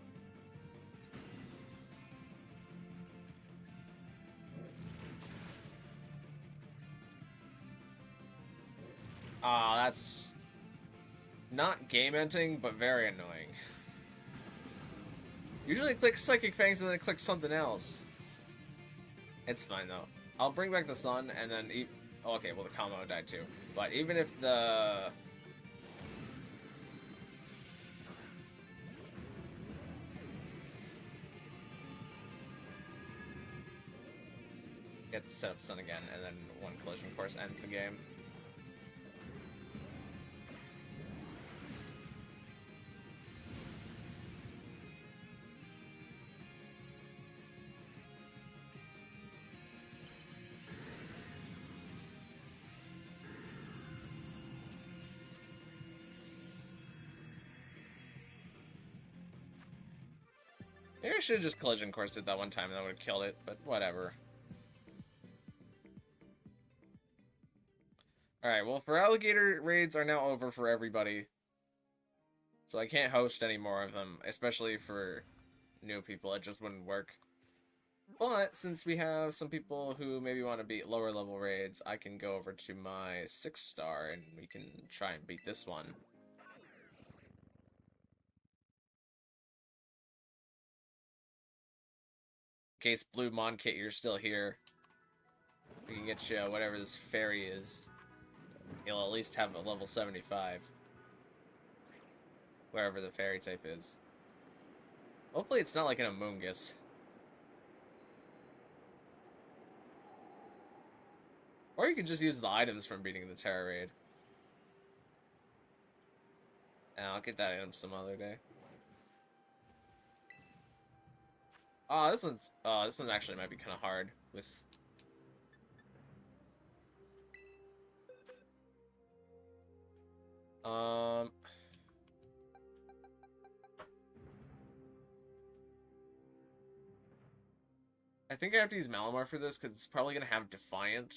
A: Ah, that's not game-ending, but very annoying. Usually it clicks Psychic Fangs and then it clicks something else. It's fine, though. I'll bring back the sun, and then... Oh, okay, well, the combo died, too. But even if the... Get to set up sun again, and then one collision course ends the game. Maybe I should have just collision coursed it that one time and that would have killed it, but whatever. Alright, well, Feraligatr raids are now over for everybody. So I can't host any more of them, especially for new people. It just wouldn't work. But since we have some people who maybe want to beat lower level raids, I can go over to my 6-star and we can try and beat this one. In case Blue Monkit, you're still here, we can get you whatever this fairy is. You'll at least have a level 75. Wherever the fairy type is. Hopefully it's not like an Amoonguss. Or you could just use the items from beating the Tera raid. And I'll get that item some other day. Oh, this one actually might be kind of hard with... I think I have to use Malamar for this, because it's probably going to have Defiant.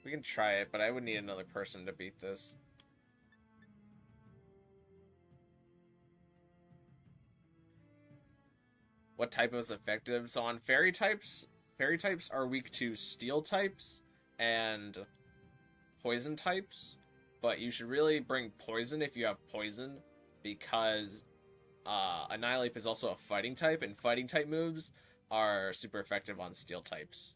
A: We can try it, but I would need another person to beat this. What type is effective? So on fairy types are weak to steel types and poison types. But you should really bring poison if you have poison, because Annihilate is also a fighting type, and fighting type moves are super effective on steel types.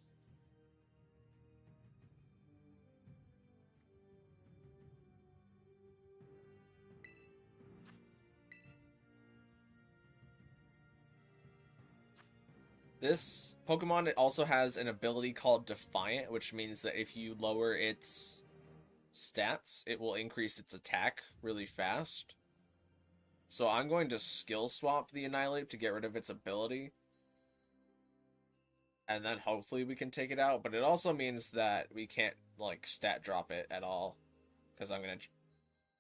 A: This Pokemon also has an ability called Defiant, which means that if you lower its stats, it will increase its attack really fast. So I'm going to skill swap the Annihilate to get rid of its ability. And then hopefully we can take it out. But it also means that we can't, like, stat drop it at all. Because I'm going to...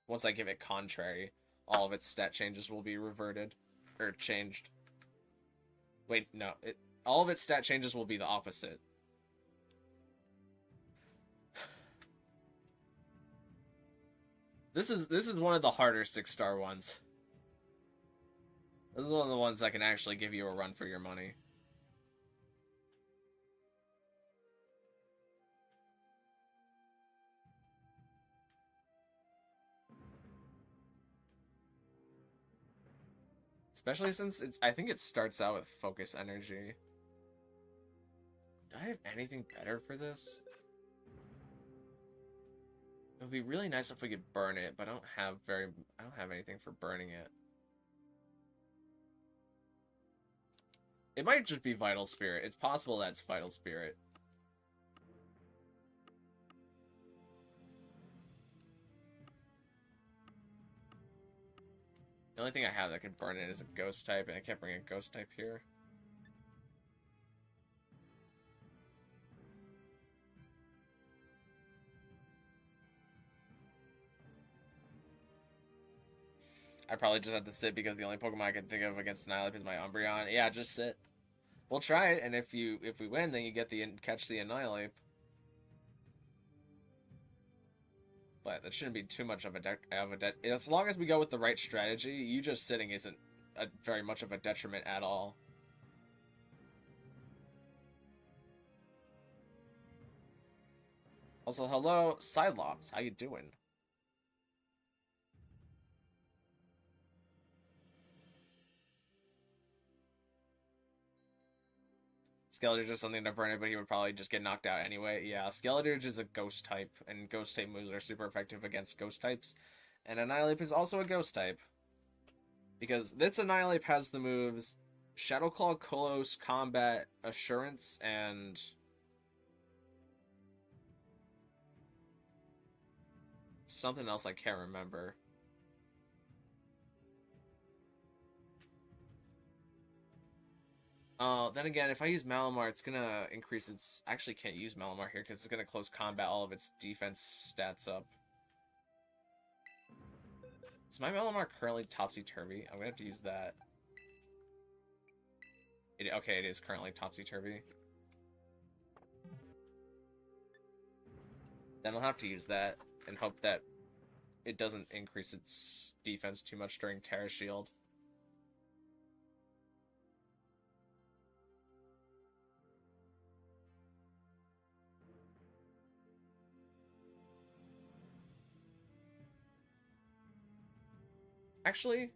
A: Once I give it Contrary, all of its stat changes will be reverted. Or changed. Wait, no. All of its stat changes will be the opposite. This is one of the harder 6-star ones. This is one of the ones that can actually give you a run for your money. Especially since I think it starts out with focus energy. Do I have anything better for this? It would be really nice if we could burn it, but I don't have anything for burning it. It might just be Vital Spirit. It's possible that's Vital Spirit. The only thing I have that can burn it is a Ghost type, and I can't bring a Ghost type here. I probably just have to sit because the only Pokemon I can think of against Annihilape is my Umbreon. Yeah, just sit. We'll try it, and if we win, then you get catch the Annihilape. But that shouldn't be too much of a as long as we go with the right strategy, you just sitting isn't very much of a detriment at all. Also, hello, Cylops. How you doing? Skeletor's just something to burn it, but he would probably just get knocked out anyway. Yeah, Skeletor is a ghost type, and ghost type moves are super effective against ghost types. And Annihilape is also a ghost type. Because this Annihilape has the moves Shadow Claw, Close Combat, Assurance, and something else I can't remember. Then again, if I use Malamar, it's gonna increase its... I actually can't use Malamar here because it's gonna close combat all of its defense stats up. Is my Malamar currently topsy-turvy? I'm gonna have to use that. Okay, it is currently topsy-turvy. Then I'll have to use that and hope that it doesn't increase its defense too much during Tera Shield. Actually,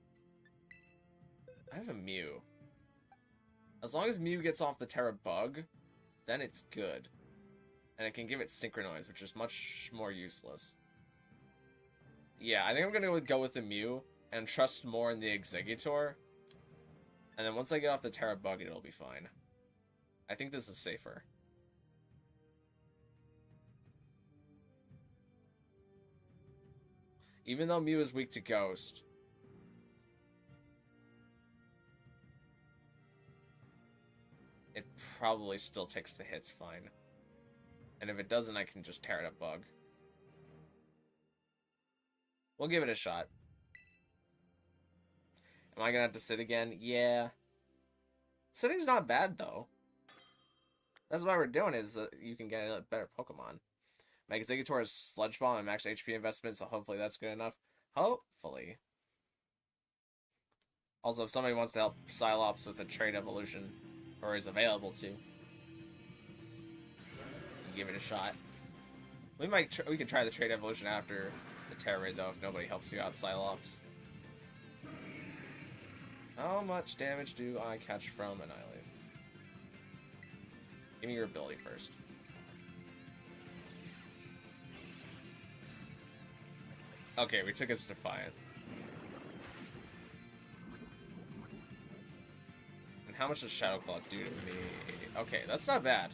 A: I have a Mew. As long as Mew gets off the Tera Bug, then it's good. And it can give it Synchronize, which is much more useless. Yeah, I think I'm gonna go with the Mew and trust more in the Exeggutor. And then once I get off the Tera Bug, it'll be fine. I think this is safer. Even though Mew is weak to Ghost, it probably still takes the hits fine. And if it doesn't, I can just tear it up Bug. We'll give it a shot. Am I gonna have to sit again? Yeah. Sitting's not bad, though. That's why we're doing is you can get a better Pokemon. My Exeggutor has Sludge Bomb and max HP investment, so hopefully that's good enough. Hopefully. Also, if somebody wants to help Cylops with a trade evolution, or is available to, give it a shot. We can try the trade evolution after the Tera Raid, though, if nobody helps you out, Cylops. How much damage do I catch from Annihilape? Give me your ability first. Okay, we took its Defiant. And how much does Shadow Claw do to me? Okay, that's not bad.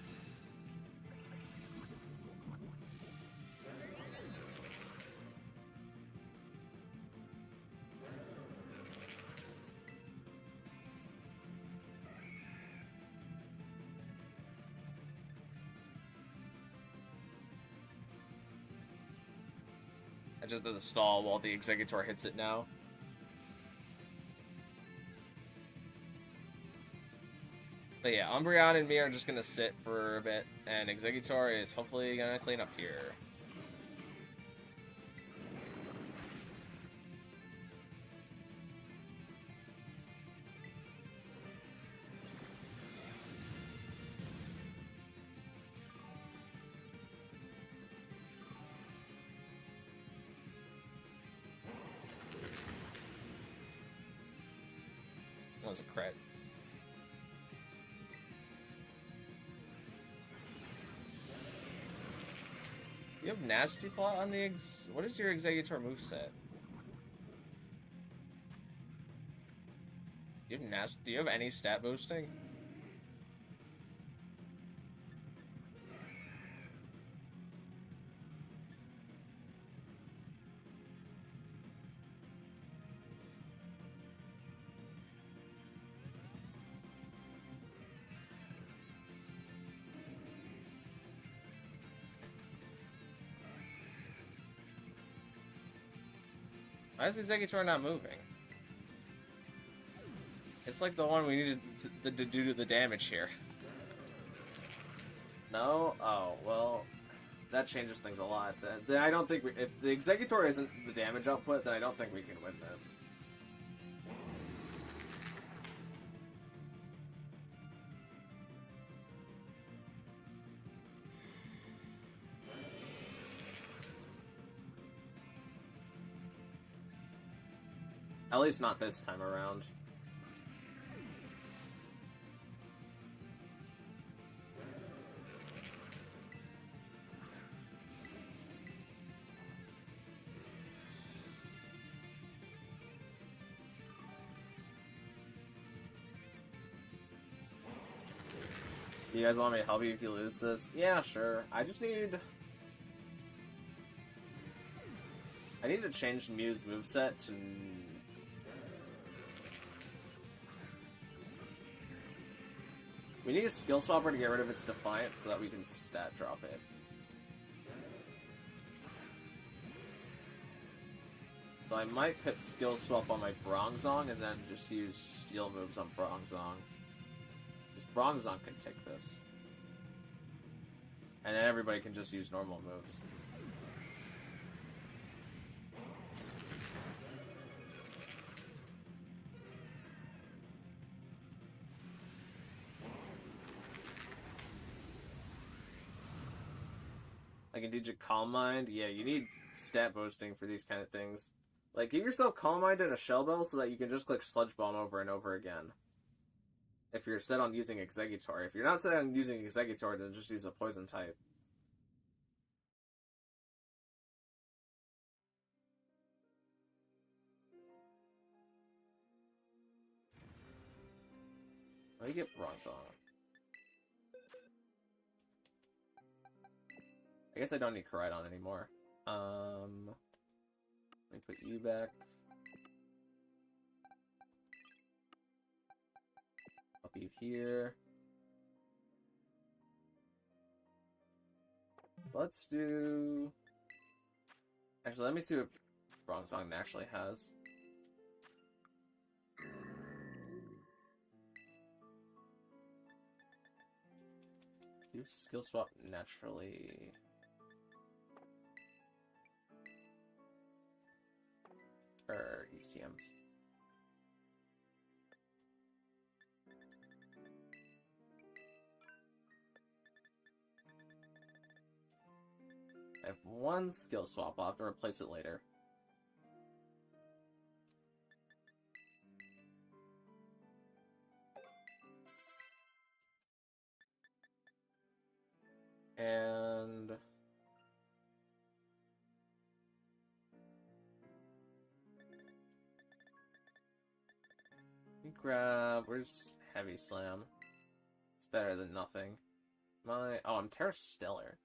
A: I just did the stall while the Exeggutor hits it now. But yeah, Umbreon and me are just gonna sit for a bit, and Exeggutor is hopefully gonna clean up here. Was a crit. You have Nasty Plot on the What is your Executor moveset? Do you have any stat boosting? Why is the Executor not moving? It's like the one we needed to do the damage here. No? Oh, well, that changes things a lot. Then I don't think if the Executor isn't the damage output, then I don't think we can win this. At least not this time around. You guys want me to help you if you lose this? Yeah, sure. I need to change Mew's moveset to... We need a skill swapper to get rid of its Defiance so that we can stat drop it. So I might put skill swap on my Bronzong and then just use steel moves on Bronzong. Because Bronzong can take this. And then everybody can just use normal moves. Like in Digit Calm Mind, yeah, you need stat boosting for these kind of things. Like, give yourself Calm Mind and a Shell Bell so that you can just click Sludge Bomb over and over again. If you're set on using Executor. If you're not set on using Executor, then just use a Poison type. Let me get Bronzong. I guess I don't need Koraidon anymore. Let me put you back. Up you here. Let's do... Actually, let me see what Bronzong naturally has. Do skill swap naturally. Or use TMs. I have one skill swap. I'll have to replace it later. And... grab... Where's Heavy Slam? It's better than nothing. Oh, I'm Tera Stellar.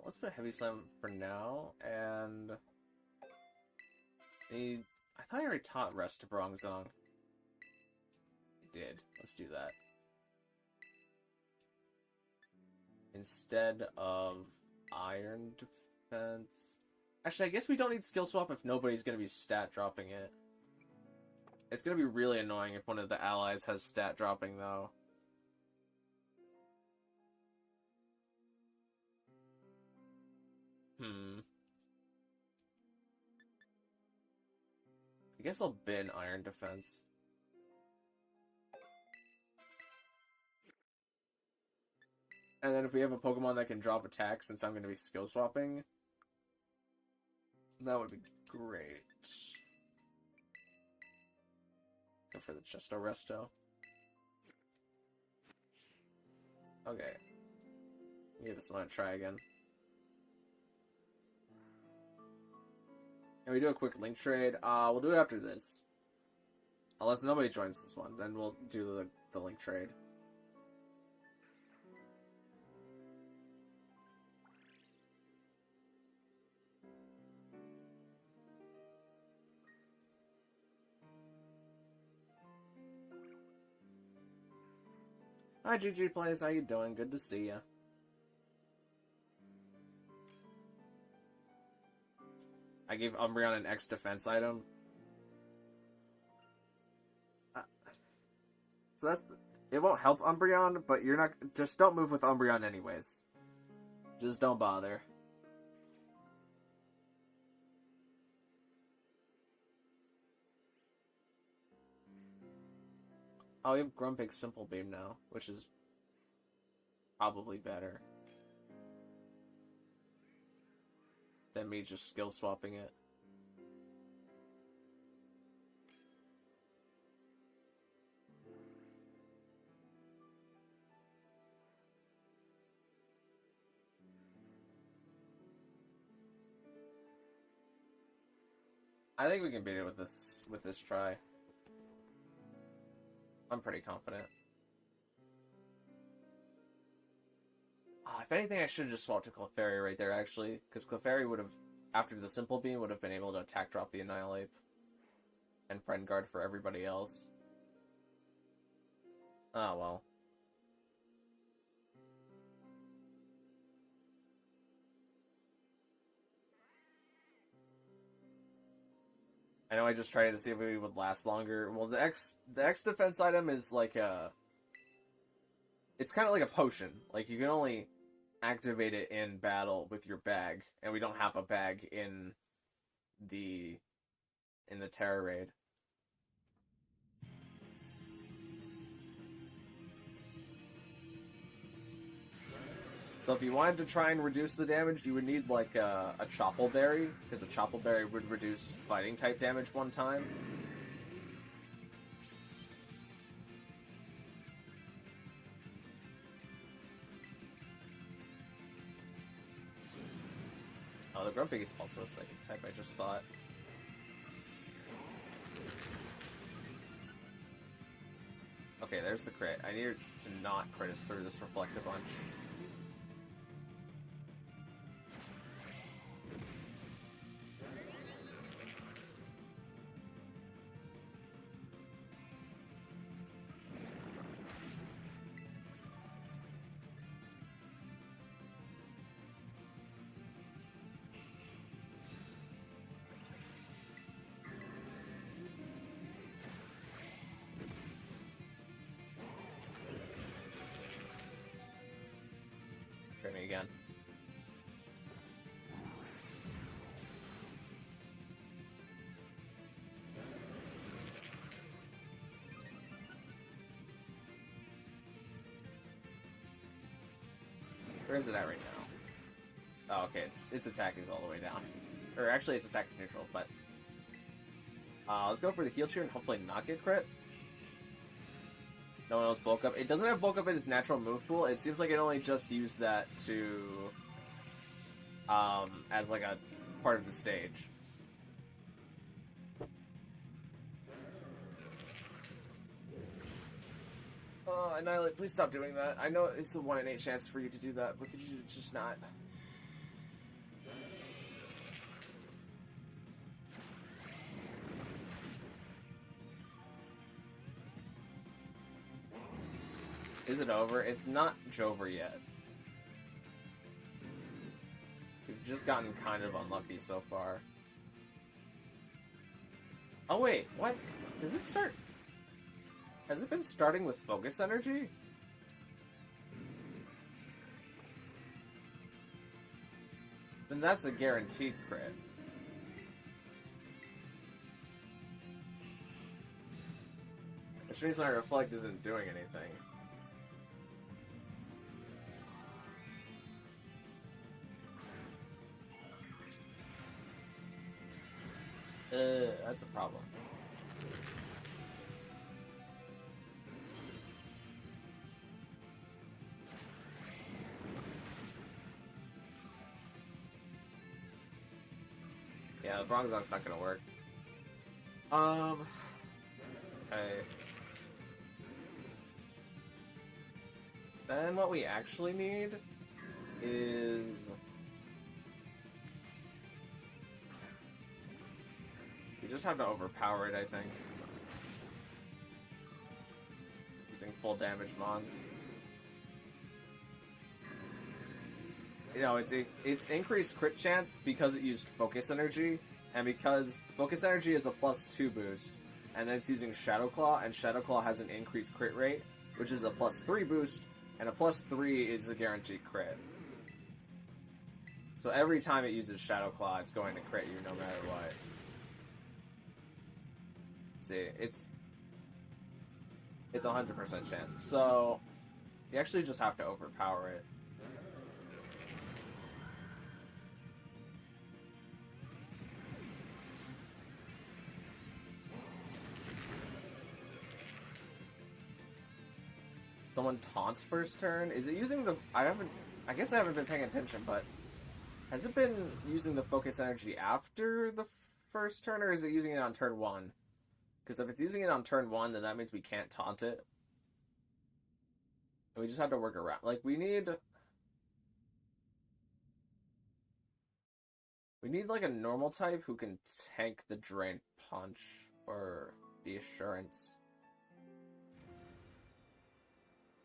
A: Let's put Heavy Slam for now, and... I thought I already taught Rest to Bronzong. I did. Let's do that. Instead of Iron Defense... Actually, I guess we don't need Skill Swap if nobody's going to be stat dropping it. It's going to be really annoying if one of the allies has stat dropping, though. I guess I'll bin Iron Defense. And then if we have a Pokemon that can drop attack, since I'm going to be skill swapping, that would be great. Go for the Chesto Resto. Okay. Give this one a try again. And we do a quick link trade. We'll do it after this. Unless nobody joins this one, then we'll do the link trade. Hi GG Plays, how you doing? Good to see ya. I gave Umbreon an X defense item. So that's... It won't help Umbreon, but you're not... Just don't move with Umbreon anyways. Just don't bother. Oh, we have Grumpig's Simple Beam now, which is probably better than me just skill swapping it. I think we can beat it with this try. I'm pretty confident. If anything, I should have just swapped to Clefairy right there, actually. Because Clefairy would have, after the Simple Beam, would have been able to attack drop the Annihilate. And Friend Guard for everybody else. Oh, well. I know I just tried to see if we would last longer. Well, the X defense item is like a... It's kind of like a potion. Like, you can only activate it in battle with your bag. And we don't have a bag in the Tera raid. So if you wanted to try and reduce the damage, you would need like a Chople Berry, because a Chople Berry would reduce fighting type damage one time. Oh, the Grumpig is also a psychic type, I just thought. Okay, there's the crit. I need to not crit us through this Reflective Bunch. Me again. Where is it at right now? Oh, okay, its attack is all the way down. Or actually, its attack is neutral, but... let's go for the heal cheer and hopefully not get crit. No one else bulk up. It doesn't have bulk up in its natural move pool. It seems like it only just used that to... as like a part of the stage. Annihilate, please stop doing that. I know it's a 1 in 8 chance for you to do that, but could you just not? Is it over? It's not over yet. We've just gotten kind of unlucky so far. Oh wait, what? Does it start... Has it been starting with Focus Energy? Then that's a guaranteed crit. Which means my Reflect isn't doing anything. That's a problem. Yeah, the Bronzong's not gonna work. Okay. Then what we actually need is... we just have to overpower it, I think. Using full damage mons. You know, it's increased crit chance because it used Focus Energy, and because Focus Energy is a +2 boost, and then it's using Shadow Claw, and Shadow Claw has an increased crit rate, which is a +3 boost, and a +3 is a guaranteed crit. So every time it uses Shadow Claw, it's going to crit you no matter what. See, it's 100% chance. So you actually just have to overpower it. Someone taunts first turn? Is it using the... I guess I haven't been paying attention, but... has it been using the Focus Energy after the first turn, or is it using it on turn 1? Because if it's using it on turn 1, then that means we can't taunt it. And we just have to work around. Like, we need... we need, like, a normal type who can tank the Drain Punch, or the Assurance.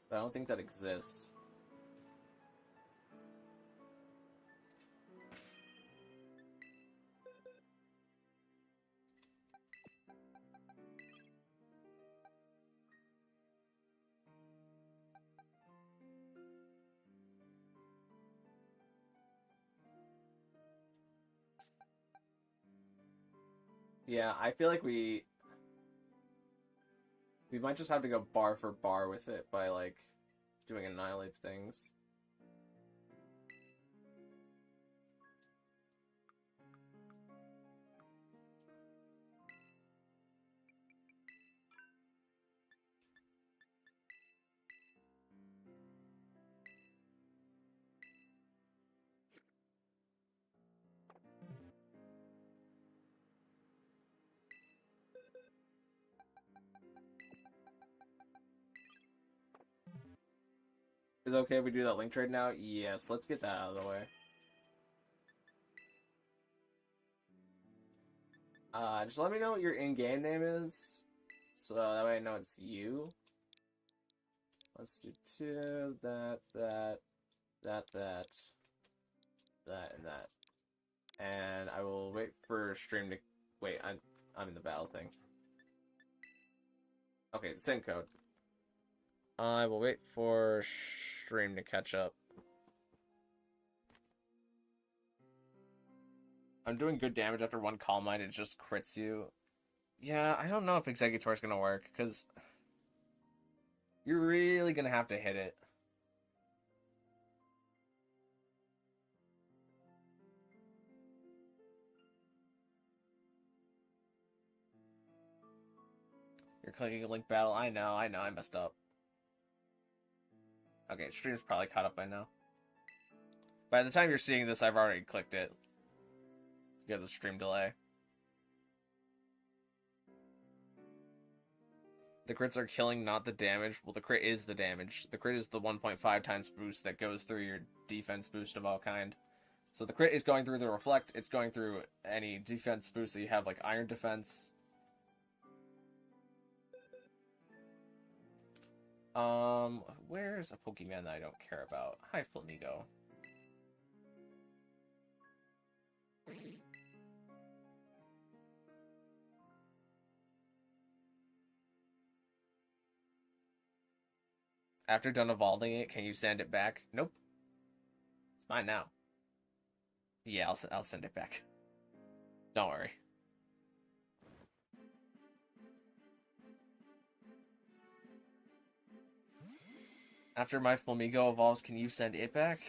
A: But I don't think that exists. Yeah, I feel like we might just have to go bar for bar with it by, like, doing Annihilate things. Is it okay if we do that link trade now? Yes, let's get that out of the way. Just let me know what your in-game name is, so that way I know it's you. Let's do 2, that, and that. And I will wait for stream to... wait, I'm in the battle thing. Okay, same code. I will wait for stream to catch up. I'm doing good damage after one Calm Mind, it just crits you. Yeah, I don't know if Executor is going to work, because you're really going to have to hit it. You're clicking a link battle. I know, I messed up. Okay, stream's probably caught up by now. By the time you're seeing this, I've already clicked it. Because of stream delay. The crits are killing, not the damage. Well, the crit is the damage. The crit is the 1.5 times boost that goes through your defense boost of all kind. So the crit is going through the Reflect. It's going through any defense boost that you have, like Iron Defense. Where's a Pokemon that I don't care about? Hi, Flamigo. After done evolving it, can you send it back? Nope. It's mine now. Yeah, I'll send it back. Don't worry. After my Flamigo evolves, can you send it back?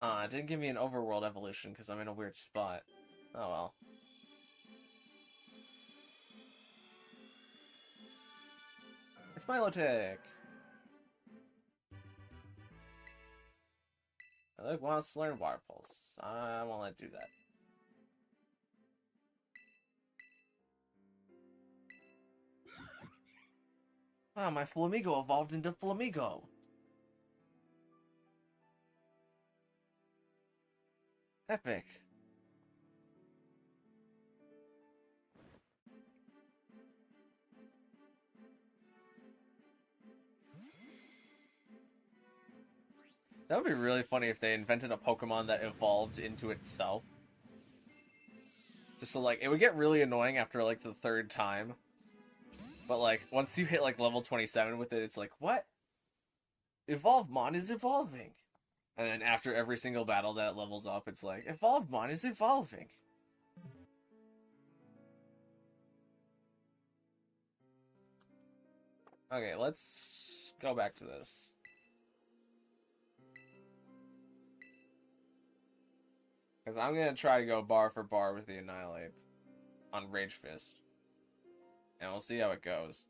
A: It didn't give me an overworld evolution because I'm in a weird spot. Oh well. It's Milotic! I wants to learn Water Pulse. I won't let it do that. Ah, my Flamigo evolved into Flamigo! Epic! That would be really funny if they invented a Pokemon that evolved into itself. Just so, like, it would get really annoying after, like, the third time. But, like, once you hit, like, level 27 with it, it's like, what? Evolvemon is evolving! And then after every single battle that it levels up, it's like, Evolvemon is evolving! Okay, let's go back to this. Because I'm going to try to go bar for bar with the Annihilate on Rage Fist. And we'll see how it goes.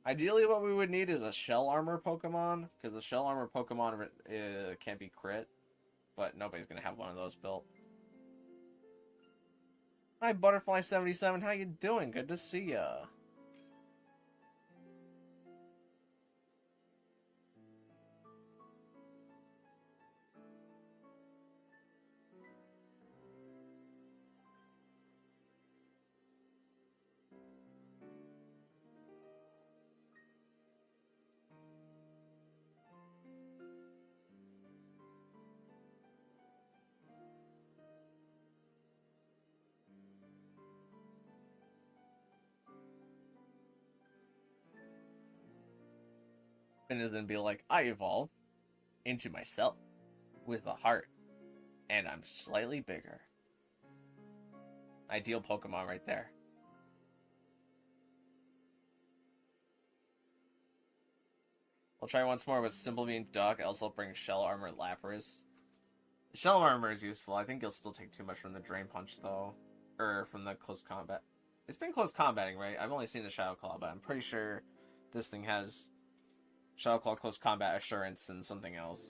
A: Ideally, what we would need is a Shell Armor Pokemon. Because a Shell Armor Pokemon can't be crit. But nobody's going to have one of those built. Hi, Butterfly77. How you doing? Good to see ya. And then be like, I evolve into myself with a heart, and I'm slightly bigger. Ideal Pokemon right there. I'll try once more with Simple Bean Duck. I also bring Shell Armor Lapras. Shell Armor is useful. I think you'll still take too much from the Drain Punch, though. Or from the Close Combat. It's been Close Combating, right? I've only seen the Shadow Claw, but I'm pretty sure this thing has Shadow Claw, Close Combat Assurance, and something else.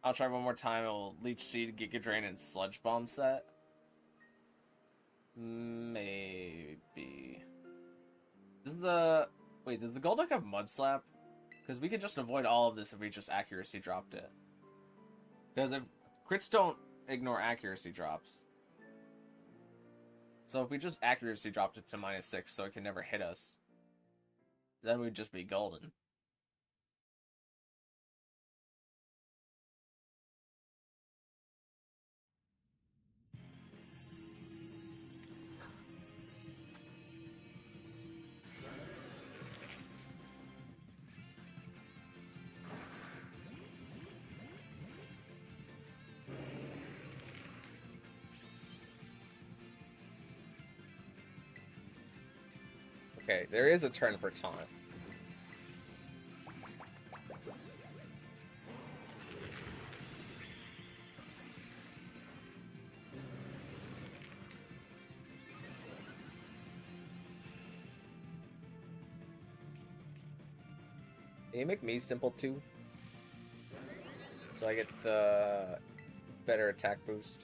A: I'll try one more time. It'll Leech Seed, Giga Drain, and Sludge Bomb set. Maybe. Does the Golduck have Mud Slap? Because we could just avoid all of this if we just accuracy dropped it. Because if crits don't ignore accuracy drops. So if we just accuracy dropped it to -6 so it can never hit us, then we'd just be golden. Okay, there is a turn for taunt. Can you make me simple too? So I get the better attack boost.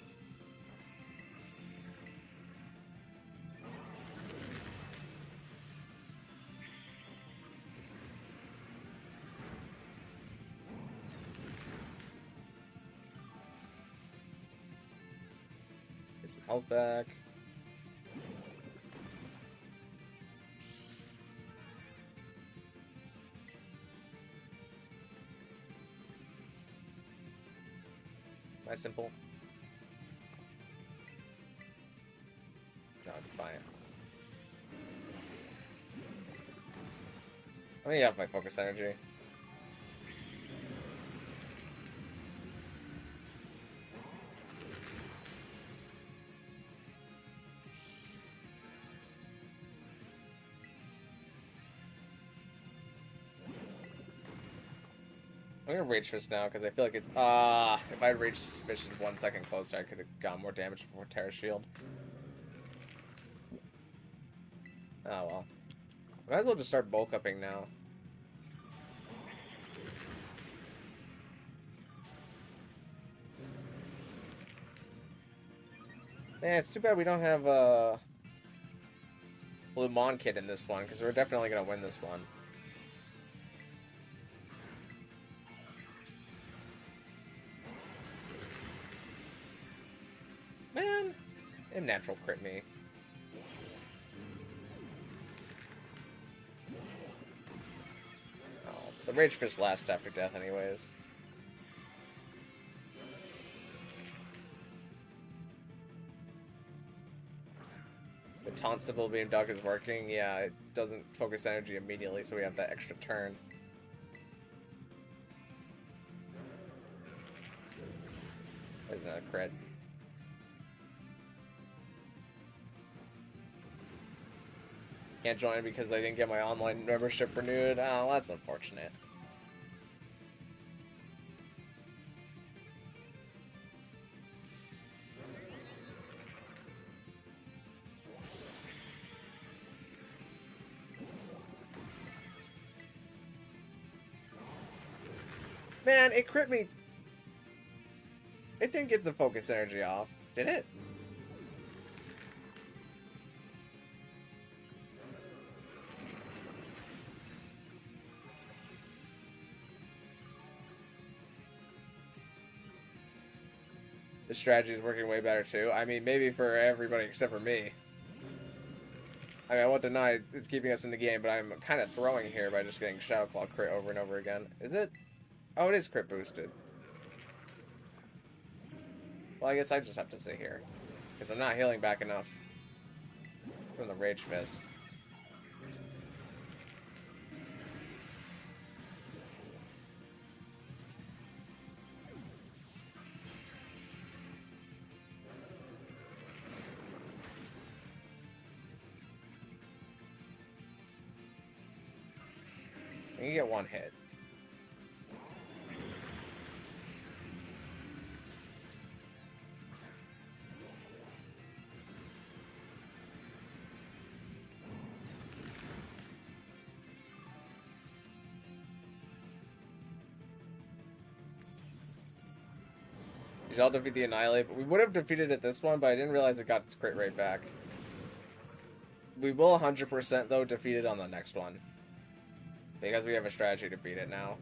A: Get some health back. Nice simple. No, it's fine. Let me have my focus energy. I'm gonna Rage Fist now because I feel like it's if I had Rage Fist 1 second closer, I could have gotten more damage before Tera Shield. Oh well. Might as well just start bulk upping now. Man, it's too bad we don't have Blue Mon Kid in this one because we're definitely gonna win this one. Man, it natural crit me. Oh, the Rage Fist lasts after death anyways. The taunt symbol beam duck is working. Yeah, it doesn't focus energy immediately, so we have that extra turn. There's another crit. Can't join because I didn't get my online membership renewed. Oh, that's unfortunate. Man, it crit me. It didn't get the focus energy off, did it? The strategy is working way better too. I mean, maybe for everybody except for me. I mean, I won't deny it's keeping us in the game, but I'm kind of throwing here by just getting Shadow Claw crit over and over again. Is it? Oh, it is crit boosted. Well, I guess I just have to sit here. Because I'm not healing back enough from the Rage Fist. You can get one hit. Did y'all defeat the Annihilate? We would have defeated it this one, but I didn't realize it got its crit rate back. We will 100% though defeat it on the next one. Because we have a strategy to beat it now.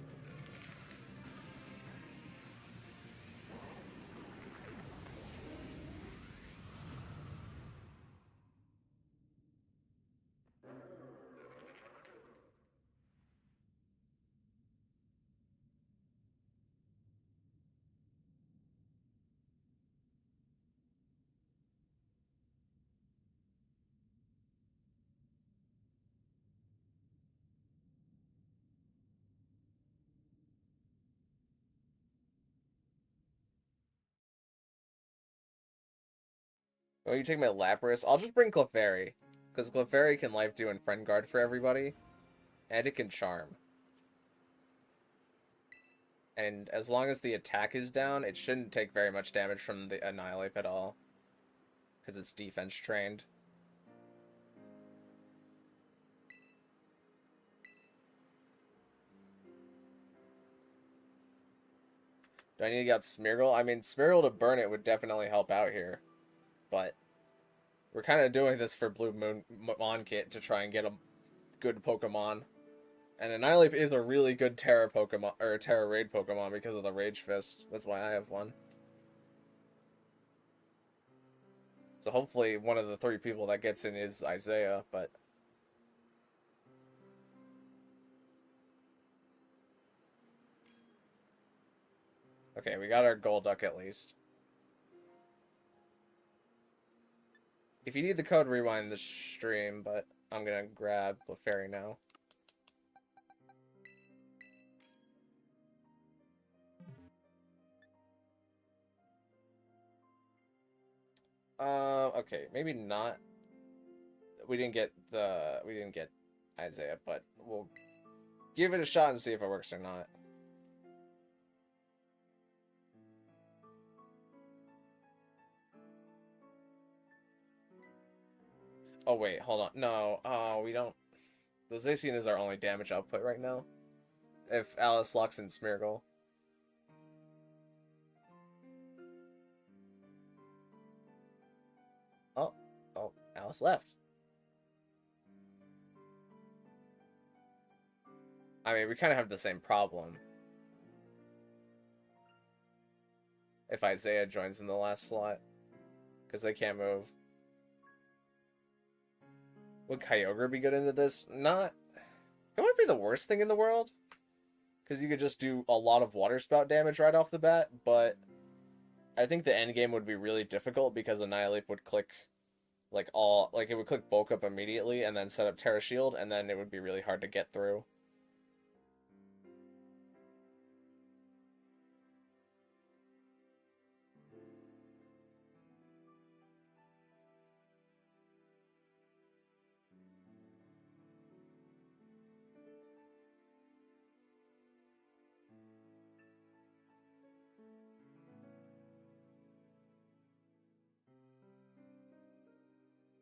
A: Oh, you take my Lapras? I'll just bring Clefairy. Because Clefairy can Life Dew and Friend Guard for everybody. And it can Charm. And as long as the attack is down, it shouldn't take very much damage from the Annihilate at all. Because it's defense trained. Do I need to get Smeargle? I mean, Smeargle to burn it would definitely help out here. But we're kind of doing this for Blue Moon Kit to try and get a good Pokemon. And Annihilape is a really good Tera Pokemon, or Tera Raid Pokemon because of the Rage Fist. That's why I have one. So hopefully one of the 3 people that gets in is Isaiah, but... Okay, we got our Golduck at least. If you need the code, rewind the stream, but I'm gonna grab Clefairy now. Okay, maybe not. We didn't get Isaiah, but we'll give it a shot and see if it works or not. Oh wait, hold on. No, we don't. The Zacian is our only damage output right now. If Alice locks in Smeargle. Oh, Alice left. I mean, we kind of have the same problem. If Isaiah joins in the last slot. Because they can't move. Would Kyogre be good into this? Not... It wouldn't be the worst thing in the world. Because you could just do a lot of Water Spout damage right off the bat. But I think the end game would be really difficult because Annihilape would click... it would click Bulk Up immediately and then set up Terra Shield. And then it would be really hard to get through.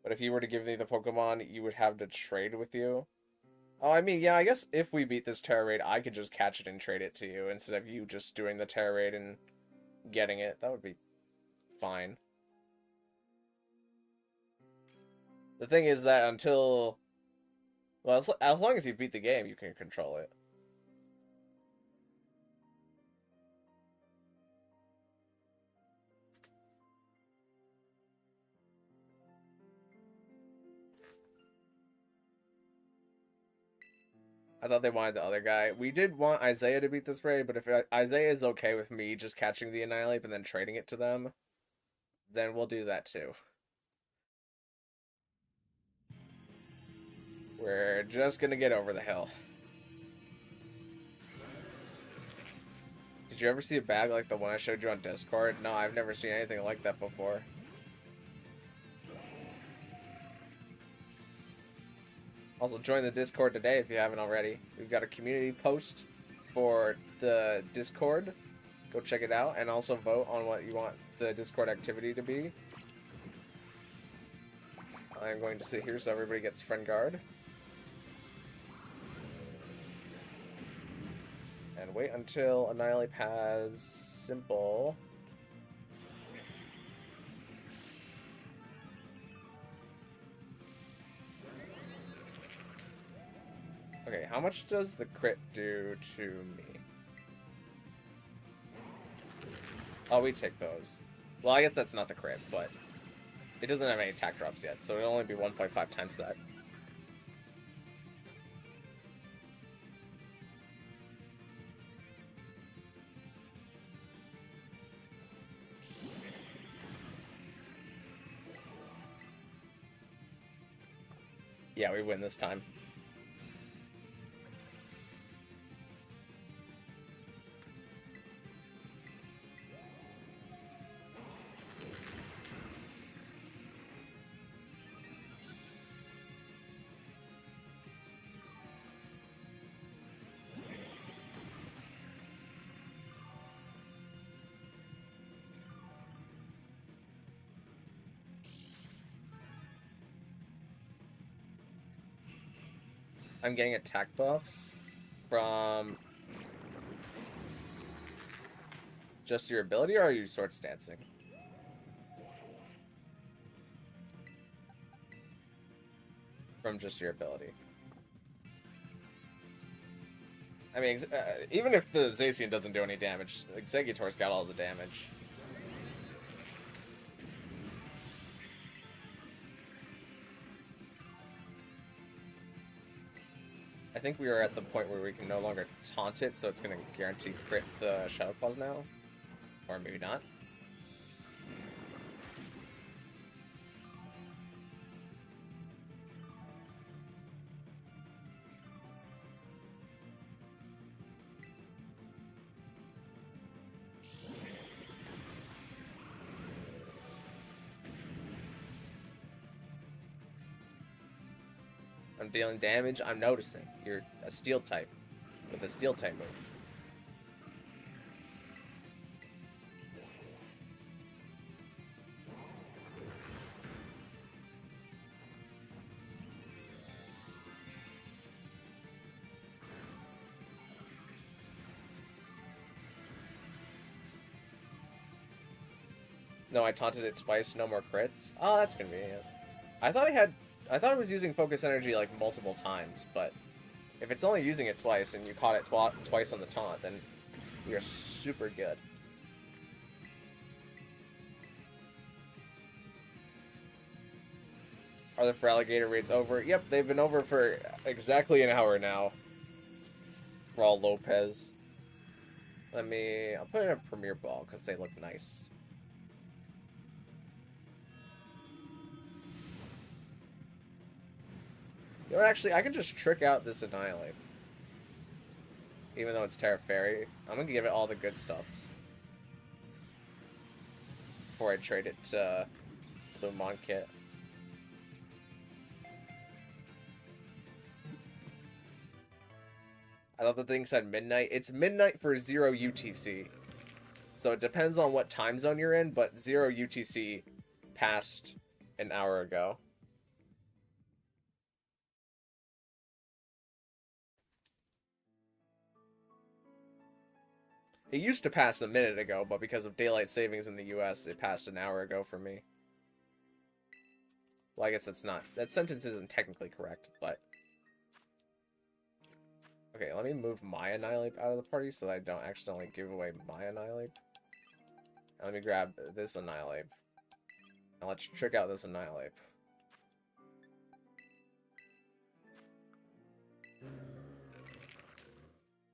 A: But if you were to give me the Pokemon, you would have to trade with you. Oh, I mean, yeah, I guess if we beat this Terra Raid, I could just catch it and trade it to you instead of you just doing the Terra Raid and getting it. That would be fine. The thing is that until... Well, as long as you beat the game, you can control it. I thought they wanted the other guy. We did want Isaiah to beat this raid, but if Isaiah is okay with me just catching the Annihilape and then trading it to them, then we'll do that too. We're just gonna get over the hill. Did you ever see a bag like the one I showed you on Discord? No, I've never seen anything like that before. Also, join the Discord today if you haven't already. We've got a community post for the Discord. Go check it out, and also vote on what you want the Discord activity to be. I'm going to sit here so everybody gets friend guard. And wait until Annihilape has simple. Okay, how much does the crit do to me? Oh, we take those. Well, I guess that's not the crit, but it doesn't have any attack drops yet, so it'll only be 1.5 times that. Yeah, we win this time. I'm getting attack buffs from just your ability, or are you sword stancing? From just your ability. I mean, even if the Zacian doesn't do any damage, Exeggutor's got all the damage. I think we are at the point where we can no longer taunt it, so it's going to guarantee crit the Shadow Claws now. Or maybe not. I'm dealing damage, I'm noticing. You're a steel type with a steel type move. No, I taunted it twice, no more crits. Oh, that's convenient. I thought I was using focus energy like multiple times, but if it's only using it twice and you caught it twice on the taunt, then you're super good. Are the Feraligatr raids over? Yep, they've been over for exactly an hour now. Raul Lopez. I'll put in a Premier Ball because they look nice. You know what, actually, I can just trick out this Annihilate. Even though it's Tera Fairy. I'm gonna give it all the good stuff. Before I trade it to Blue Mon Kit. I thought the thing said midnight. It's midnight for 0 UTC. So it depends on what time zone you're in, but 0 UTC passed an hour ago. It used to pass a minute ago, but because of daylight savings in the US, it passed an hour ago for me. Well, I guess that's not... That sentence isn't technically correct, but... Okay, let me move my Annihilate out of the party so that I don't accidentally give away my Annihilate. And let me grab this Annihilate. And let's trick out this Annihilate.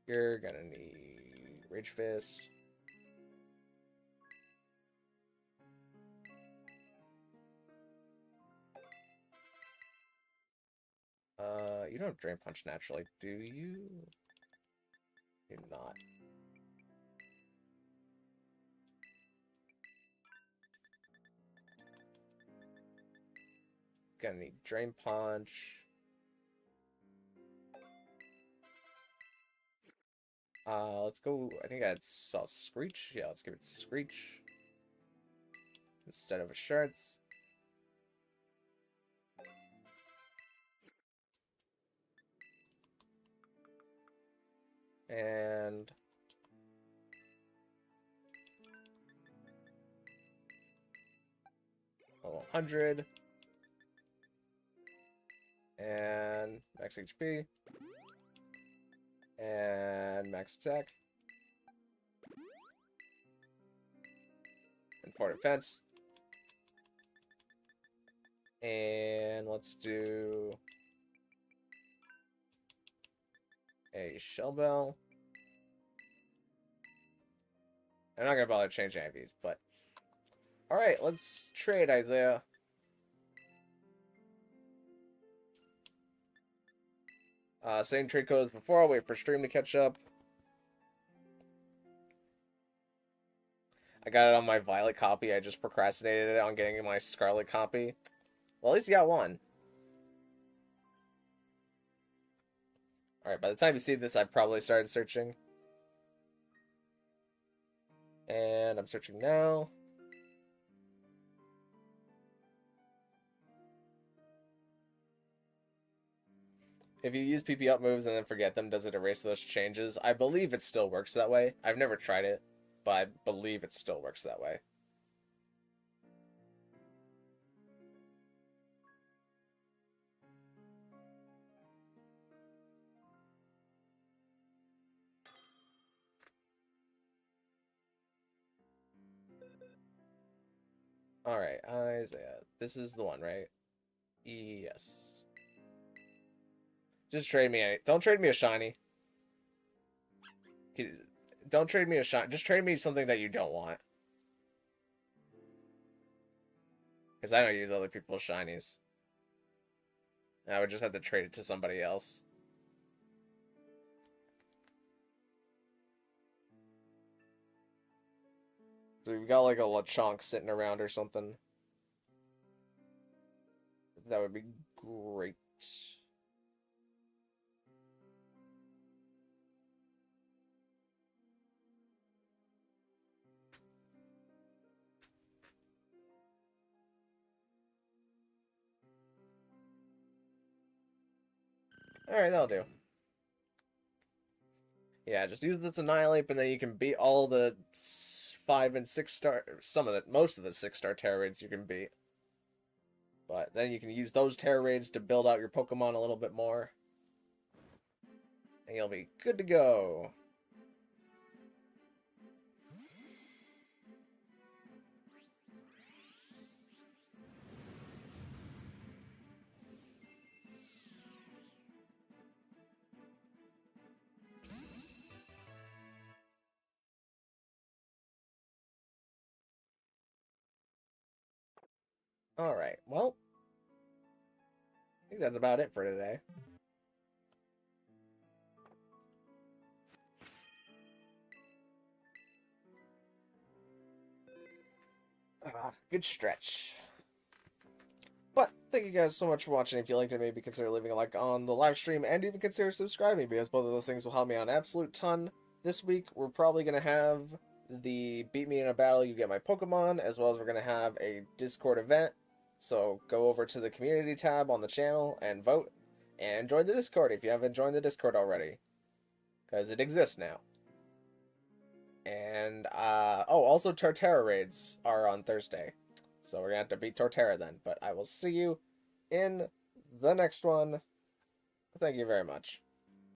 A: You're gonna need... Rage Fist. You don't Drain Punch naturally, do you? You're not. Gonna need Drain Punch. Let's go. I think I saw Screech. Yeah, let's give it Screech instead of Assurance. And level 100 and max HP and max attack and 4 defense. And let's do a Shell Bell. I'm not gonna bother changing IVs, but alright, let's trade, Isaiah. Same trade code as before. I'll wait for stream to catch up. I got it on my Violet copy. I just procrastinated it on getting my Scarlet copy. Well, at least you got one. Alright, by the time you see this, I probably started searching. And I'm searching now. If you use PP up moves and then forget them, does it erase those changes? I believe it still works that way. I've never tried it. but I believe it still works that way. Alright, Isaiah. This is the one, right? Yes. Just trade me a... Don't trade me a shiny. Don't trade me a shiny. Just trade me something that you don't want. Because I don't use other people's shinies. I would just have to trade it to somebody else. So we've got like a Lechonk sitting around or something. That would be great. Alright, that'll do. Yeah, just use this Annihilate, and then you can beat all the 5 and 6 star... most of the 6-star Tera raids you can beat. But then you can use those Tera raids to build out your Pokemon a little bit more. And you'll be good to go. Alright, well, I think that's about it for today. Good stretch. But thank you guys so much for watching. If you liked it, maybe consider leaving a like on the live stream, and even consider subscribing, because both of those things will help me out an absolute ton. This week, we're probably going to have the Beat Me in a Battle, You Get My Pokemon, as well as we're going to have a Discord event. So go over to the community tab on the channel and vote, and join the Discord if you haven't joined the Discord already, because it exists now. And, also Torterra raids are on Thursday. So we're going to have to beat Torterra then. But I will see you in the next one. Thank you very much.